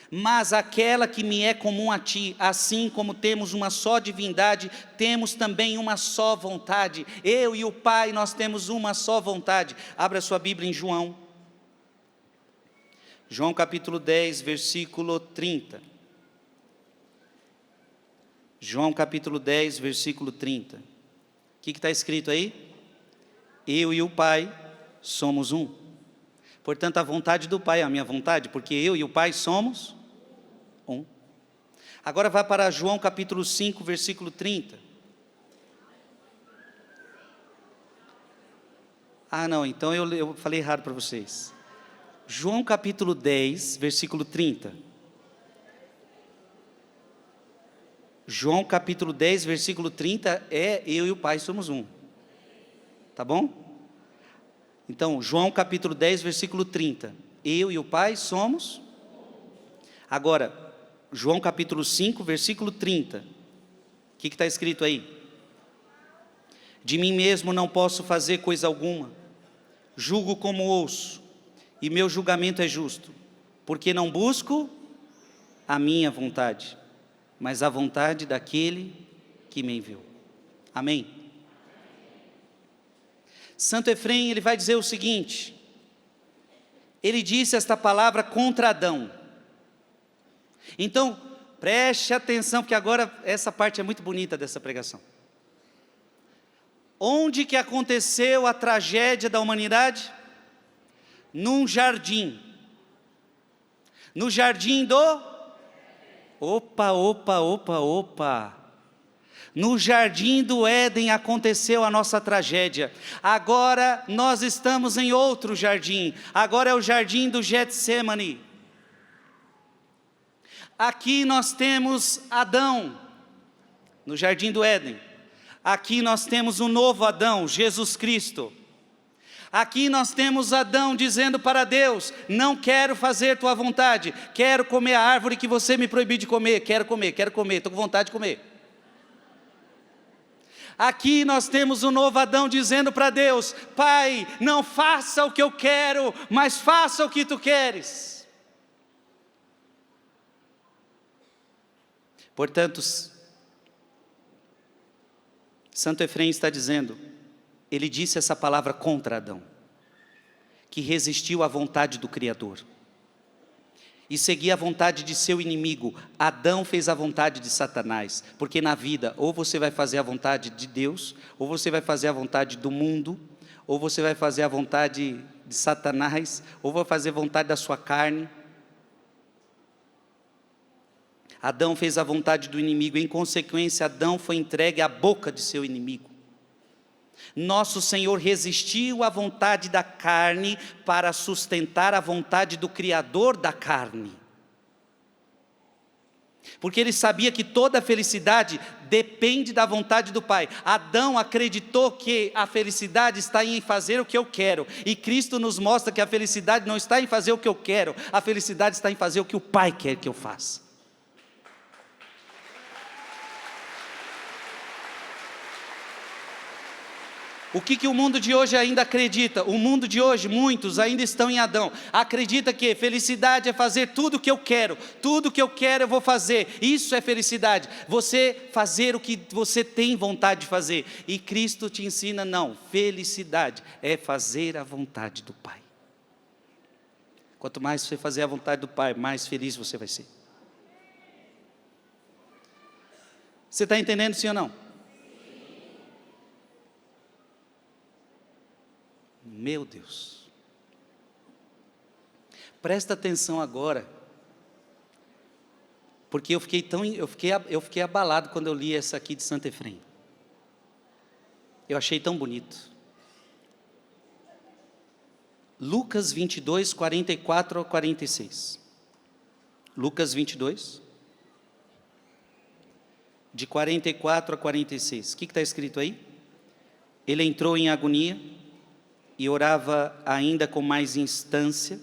mas aquela que me é comum a ti. Assim como temos uma só divindade, temos também uma só vontade. Eu e o Pai, nós temos uma só vontade. Abra sua Bíblia em João capítulo 10, versículo 30. João capítulo 10, versículo 30. O que está escrito aí? Eu e o Pai somos um. Portanto, a vontade do Pai é a minha vontade, porque eu e o Pai somos um. Agora vá para João capítulo 5, versículo 30. Ah, não, então eu falei errado para vocês. João capítulo 10, versículo 30. João capítulo 10, versículo 30 é eu e o Pai somos um. Tá bom? Então, João capítulo 10, versículo 30. Eu e o Pai somos. Agora, João capítulo 5, versículo 30. O que está escrito aí? De mim mesmo não posso fazer coisa alguma. Julgo como ouço. E meu julgamento é justo, porque não busco a minha vontade, mas a vontade daquele que me enviou. Amém? Santo Efrem, ele vai dizer o seguinte, ele disse esta palavra contra Adão. Então, preste atenção, porque agora essa parte é muito bonita dessa pregação. Onde que aconteceu a tragédia da humanidade? Num jardim. No jardim do... Opa. No jardim do Éden aconteceu a nossa tragédia. Agora nós estamos em outro jardim. Agora é o jardim do Getsemane. Aqui nós temos Adão, no jardim do Éden. Aqui nós temos um novo Adão, Jesus Cristo. Aqui nós temos Adão dizendo para Deus, não quero fazer tua vontade, quero comer a árvore que você me proibiu de comer, quero comer, estou com vontade de comer. Aqui nós temos um novo Adão dizendo para Deus, Pai, não faça o que eu quero, mas faça o que tu queres. Portanto, Santo Efrem está dizendo, ele disse essa palavra contra Adão, que resistiu à vontade do Criador. e seguir a vontade de seu inimigo. Adão fez a vontade de Satanás, porque na vida, ou você vai fazer a vontade de Deus, ou você vai fazer a vontade do mundo, ou você vai fazer a vontade de Satanás, ou vai fazer a vontade da sua carne. Adão fez a vontade do inimigo, em consequência, Adão foi entregue à boca de seu inimigo. Nosso Senhor resistiu à vontade da carne para sustentar a vontade do Criador da carne. Porque ele sabia que toda a felicidade depende da vontade do Pai. Adão acreditou que a felicidade está em fazer o que eu quero. E Cristo nos mostra que a felicidade não está em fazer o que eu quero. A felicidade está em fazer o que o Pai quer que eu faça. O que o mundo de hoje ainda acredita? O mundo de hoje, muitos ainda estão em Adão. Acredita que felicidade é fazer tudo o que eu quero. Tudo o que eu quero eu vou fazer. Isso é felicidade. Você fazer o que você tem vontade de fazer. E Cristo te ensina, não. Felicidade é fazer a vontade do Pai. Quanto mais você fazer a vontade do Pai, mais feliz você vai ser. Você está entendendo, sim ou não? Meu Deus, presta atenção agora, porque eu fiquei abalado quando eu li essa aqui de Santo Efrem. Eu achei tão bonito. Lucas 22, 44 a 46. Lucas 22, de 44 a 46. O que está escrito aí? Ele entrou em agonia e orava ainda com mais instância,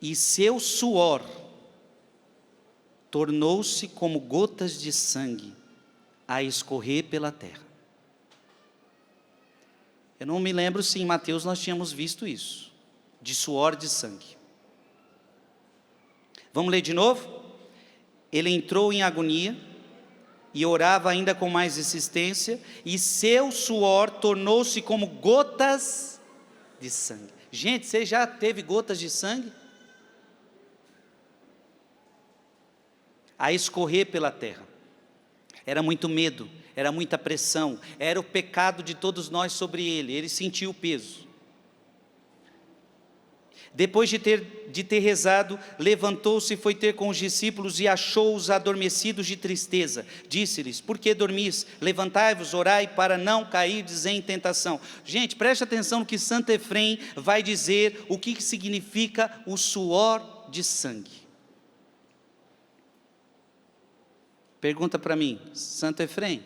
e seu suor tornou-se como gotas de sangue a escorrer pela terra. Eu não me lembro se em Mateus nós tínhamos visto isso, de suor de sangue. Vamos ler de novo? Ele entrou em agonia e orava ainda com mais insistência, e seu suor tornou-se como gotas de sangue. Gente, você já teve gotas de sangue? A escorrer pela terra. Era muito medo, era muita pressão, era o pecado de todos nós sobre ele sentiu o peso. Depois de ter rezado, levantou-se e foi ter com os discípulos e achou-os adormecidos de tristeza. Disse-lhes: por que dormis? Levantai-vos, orai, para não cairdes em tentação. Gente, preste atenção no que Santo Efrem vai dizer, o que significa o suor de sangue. Pergunta para mim, Santo Efrem,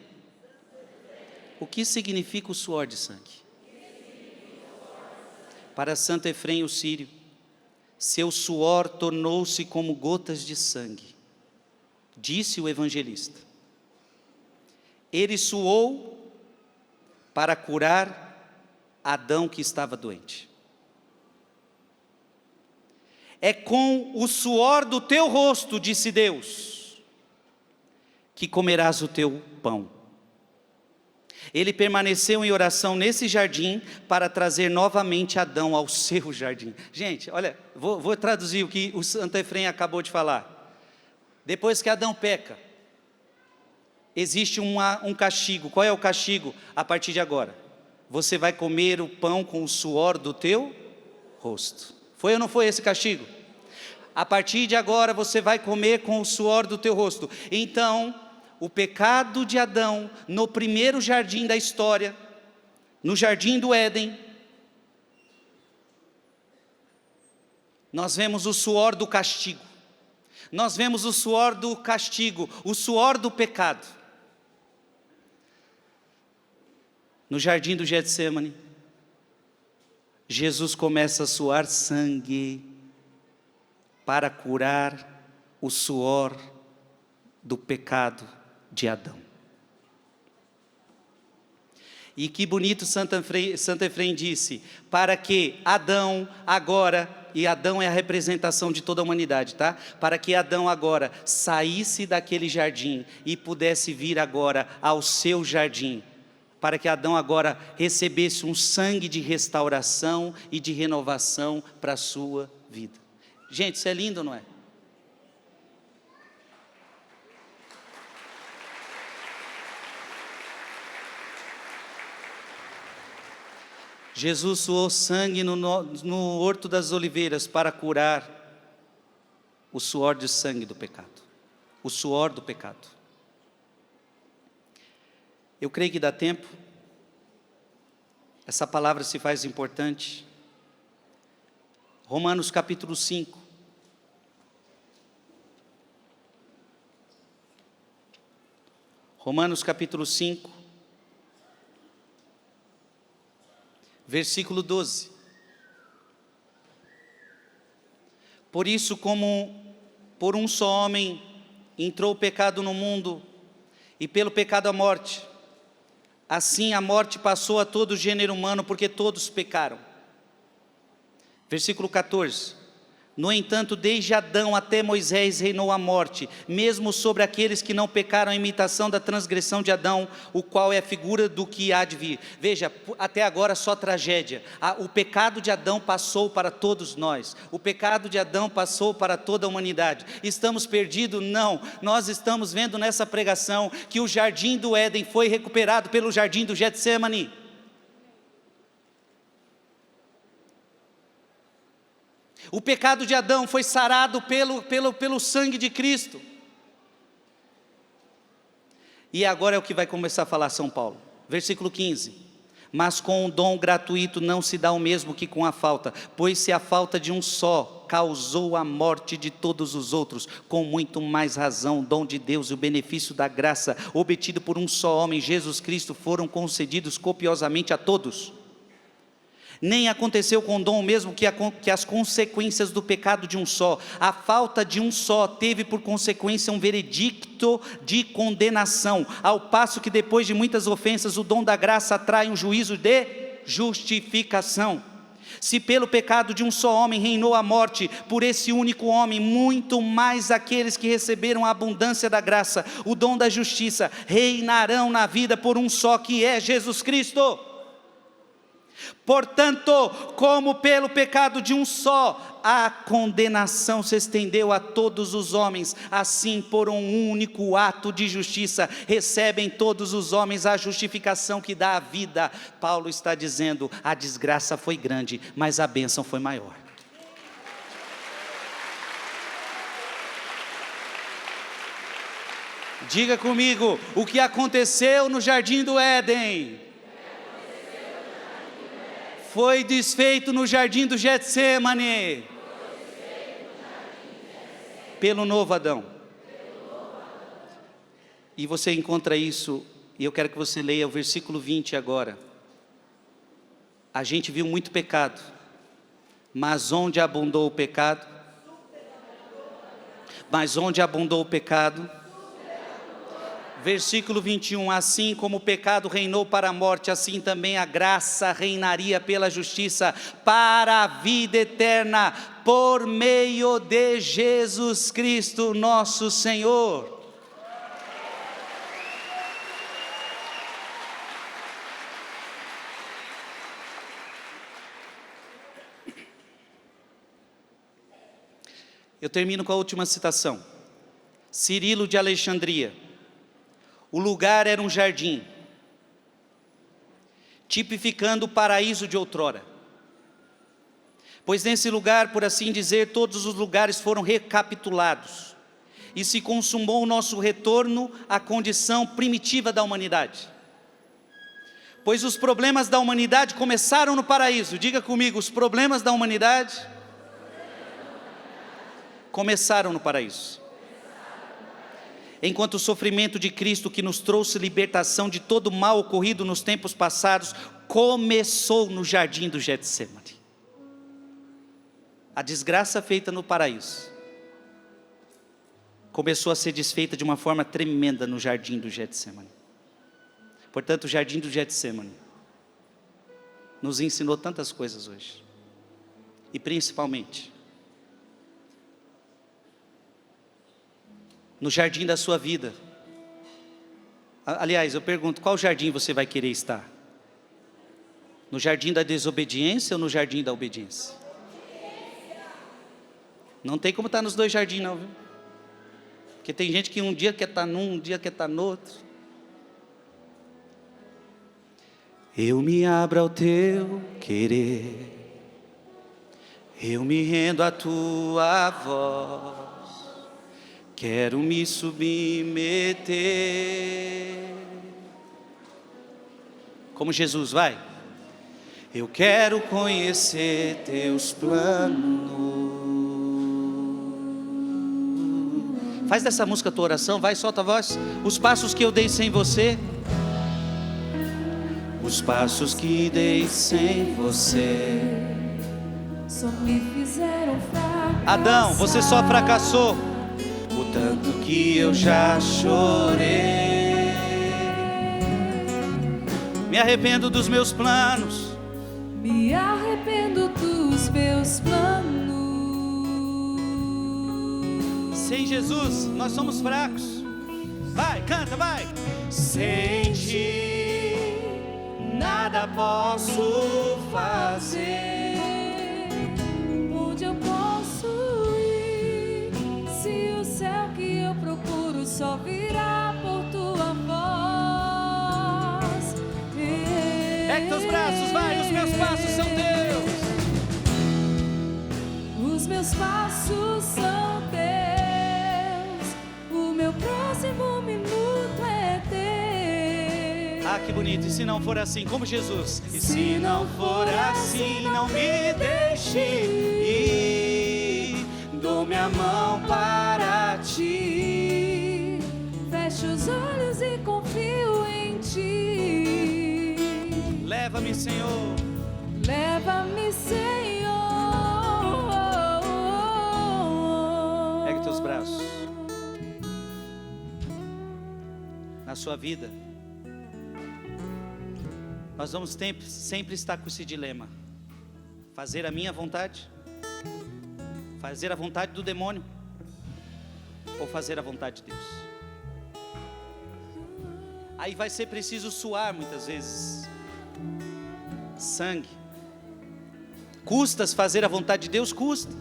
o que significa o suor de sangue? Para Santo Efrem o sírio, seu suor tornou-se como gotas de sangue, disse o evangelista. Ele suou para curar Adão que estava doente. É com o suor do teu rosto, disse Deus, que comerás o teu pão. Ele permaneceu em oração nesse jardim para trazer novamente Adão ao seu jardim. Gente, olha, vou traduzir o que o Santo Efrem acabou de falar. Depois que Adão peca, existe um castigo. Qual é o castigo a partir de agora? Você vai comer o pão com o suor do teu rosto. Foi ou não foi esse castigo? A partir de agora você vai comer com o suor do teu rosto. Então, o pecado de Adão, no primeiro jardim da história, no jardim do Éden, nós vemos o suor do castigo, nós vemos o suor do castigo, o suor do pecado. No jardim do Getsêmani, Jesus começa a suar sangue para curar o suor do pecado de Adão. E que bonito Santo Efrem disse, para que Adão agora, e Adão é a representação de toda a humanidade, tá? Para que Adão agora saísse daquele jardim e pudesse vir agora ao seu jardim, para que Adão agora recebesse um sangue de restauração e de renovação para a sua vida. Gente, isso é lindo, não é? Jesus suou sangue no Horto das Oliveiras para curar o suor de sangue do pecado, o suor do pecado. Eu creio que dá tempo, essa palavra se faz importante. Romanos capítulo 5. Romanos capítulo 5, versículo 12. Por isso, como por um só homem entrou o pecado no mundo, e pelo pecado a morte, assim a morte passou a todo o gênero humano, porque todos pecaram. Versículo 14. No entanto, desde Adão até Moisés reinou a morte, mesmo sobre aqueles que não pecaram, a imitação da transgressão de Adão, o qual é a figura do que há de vir. Veja, até agora só tragédia. O pecado de Adão passou para todos nós. O pecado de Adão passou para toda a humanidade. Estamos perdidos? Não. Nós estamos vendo nessa pregação que o jardim do Éden foi recuperado pelo jardim do Getsemane. O pecado de Adão foi sarado pelo sangue de Cristo. E agora é o que vai começar a falar São Paulo. Versículo 15. Mas com o dom gratuito não se dá o mesmo que com a falta, pois se a falta de um só causou a morte de todos os outros, com muito mais razão o dom de Deus e o benefício da graça, obtido por um só homem, Jesus Cristo, foram concedidos copiosamente a todos. Nem aconteceu com o dom mesmo que as consequências do pecado de um só. A falta de um só teve por consequência um veredicto de condenação, ao passo que depois de muitas ofensas o dom da graça atrai um juízo de justificação. Se pelo pecado de um só homem reinou a morte, por esse único homem, muito mais aqueles que receberam a abundância da graça, o dom da justiça, reinarão na vida por um só, que é Jesus Cristo. Portanto, como pelo pecado de um só, a condenação se estendeu a todos os homens, assim por um único ato de justiça, recebem todos os homens a justificação que dá a vida. Paulo está dizendo, a desgraça foi grande, mas a bênção foi maior. Diga comigo, o que aconteceu no jardim do Éden foi desfeito no jardim do Getsemane pelo novo Adão. E você encontra isso, e eu quero que você leia o versículo 20 agora. A gente viu muito pecado, mas onde abundou o pecado? Versículo 21, assim como o pecado reinou para a morte, assim também a graça reinaria pela justiça para a vida eterna, por meio de Jesus Cristo nosso Senhor. Eu termino com a última citação. Cirilo de Alexandria. O lugar era um jardim, tipificando o paraíso de outrora. Pois nesse lugar, por assim dizer, todos os lugares foram recapitulados, e se consumou o nosso retorno à condição primitiva da humanidade. Pois os problemas da humanidade começaram no paraíso. Diga comigo, os problemas da humanidade começaram no paraíso. Enquanto o sofrimento de Cristo, que nos trouxe libertação de todo o mal ocorrido nos tempos passados, começou no jardim do Getsemane. A desgraça feita no paraíso começou a ser desfeita de uma forma tremenda no jardim do Getsemane. Portanto, o jardim do Getsemane nos ensinou tantas coisas hoje. E principalmente, no jardim da sua vida. Aliás, eu pergunto, qual jardim você vai querer estar? No jardim da desobediência ou no jardim da obediência? Não tem como estar nos dois jardins não, viu? Porque tem gente que um dia quer estar num, um dia quer estar no outro. Eu me abro ao teu querer, eu me rendo à tua voz, quero me submeter. Como Jesus, vai. Eu quero conhecer teus planos. Faz dessa música a tua oração, vai, solta a voz. Os passos que eu dei sem você, os passos que dei sem você, só me fizeram fracassar. Adão, você só fracassou. O tanto que eu já chorei. Me arrependo dos meus planos. Me arrependo dos meus planos. Sem Jesus, nós somos fracos. Vai, canta, vai. Sem ti, nada posso fazer. Onde eu posso ir, se o céu que eu procuro só virá por tua voz? Ergue teus braços, vai, os meus passos são teus. Os meus passos são teus. O meu próximo minuto é teu. Ah, que bonito. E se não for assim, como Jesus? E se não for assim, não me deixe ir. Dou minha mão para ti. Fecho os olhos e confio em ti. Leva-me, Senhor. Leva-me, Senhor. Ergue teus braços. Na sua vida, nós vamos sempre estar com esse dilema: fazer a minha vontade, fazer a vontade do demônio, ou fazer a vontade de Deus. Aí vai ser preciso suar muitas vezes, sangue. Custa fazer a vontade de Deus, custa,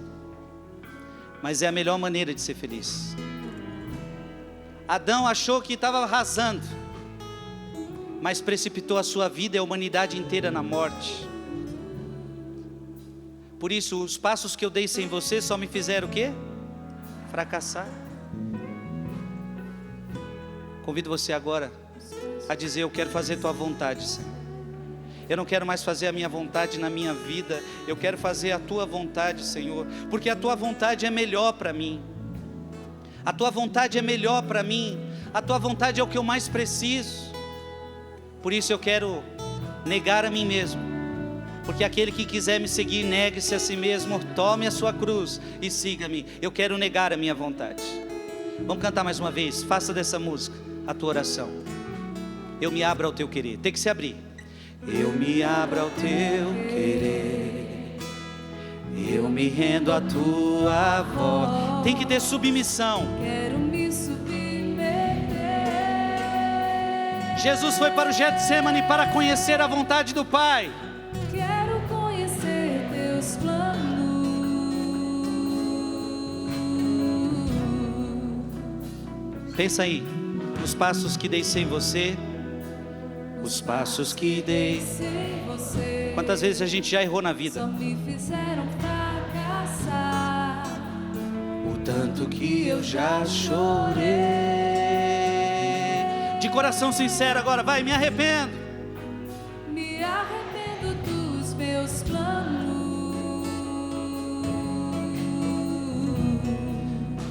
mas é a melhor maneira de ser feliz. Adão achou que estava arrasando, mas precipitou a sua vida e a humanidade inteira na morte. Por isso, os passos que eu dei sem você só me fizeram o quê? Fracassar. Convido você agora a dizer: eu quero fazer tua vontade, Senhor. Eu não quero mais fazer a minha vontade na minha vida, eu quero fazer a tua vontade, Senhor, porque a tua vontade é melhor para mim. A tua vontade é melhor para mim, a tua vontade é o que eu mais preciso. Por isso eu quero negar a mim mesmo, porque aquele que quiser me seguir, negue-se a si mesmo, tome a sua cruz e siga-me. Eu quero negar a minha vontade. Vamos cantar mais uma vez, faça dessa música a tua oração. Eu me abro ao teu querer, tem que se abrir. Eu me abro ao teu querer, eu me rendo à tua voz. Tem que ter submissão. Quero me submeter. Jesus foi para o Getsemane para conhecer a vontade do Pai. Quero conhecer teus planos. Pensa aí, os passos que dei sem você, os passos que dei. Sem você, Quantas vezes a gente já errou na só vida? me fizeram fracassar. O tanto que eu já chorei. De coração sincero agora, vai, me arrependo. Me arrependo dos meus planos.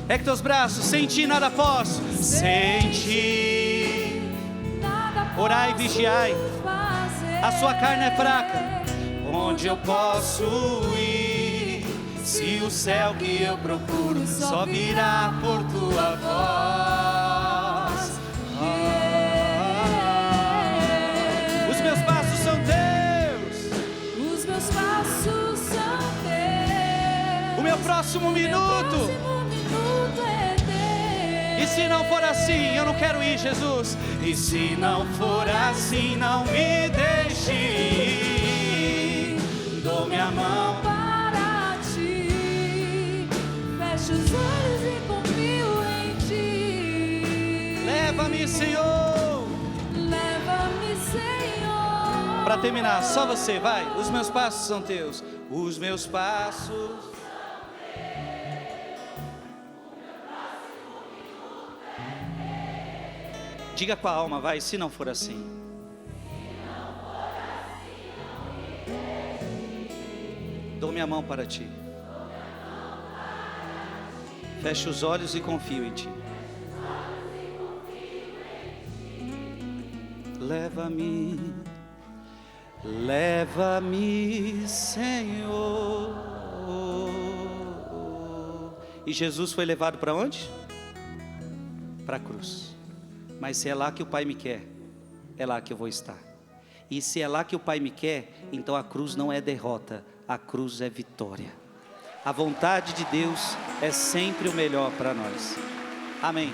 Ergue teus braços, sem ti nada posso. Sem ti, Nada orai e posso vigiai. fazer. A sua carne é fraca. Onde eu posso ir, se o céu que eu procuro só virá por tua voz? Os meus passos são teus, Os meus passos são teus. o meu próximo minuto. Próximo minuto é teu. E se não for assim, eu não quero ir, Jesus. E se não for assim, não me deixe ir. Dou minha mão. Para ti, Fecho os olhos e confio em ti. Leva-me, Senhor. Leva-me, Senhor. Para terminar, só você, vai. Os meus passos são teus. Os meus passos. Diga com a alma, vai, se não for assim. Dou minha mão para ti. Feche os olhos e confio em ti. Leva-me, leva-me, Senhor. E Jesus foi levado para onde? Para a cruz. Mas se é lá que o Pai me quer, é lá que eu vou estar. E se é lá que o Pai me quer, então a cruz não é derrota, a cruz é vitória. A vontade de Deus é sempre o melhor para nós. Amém.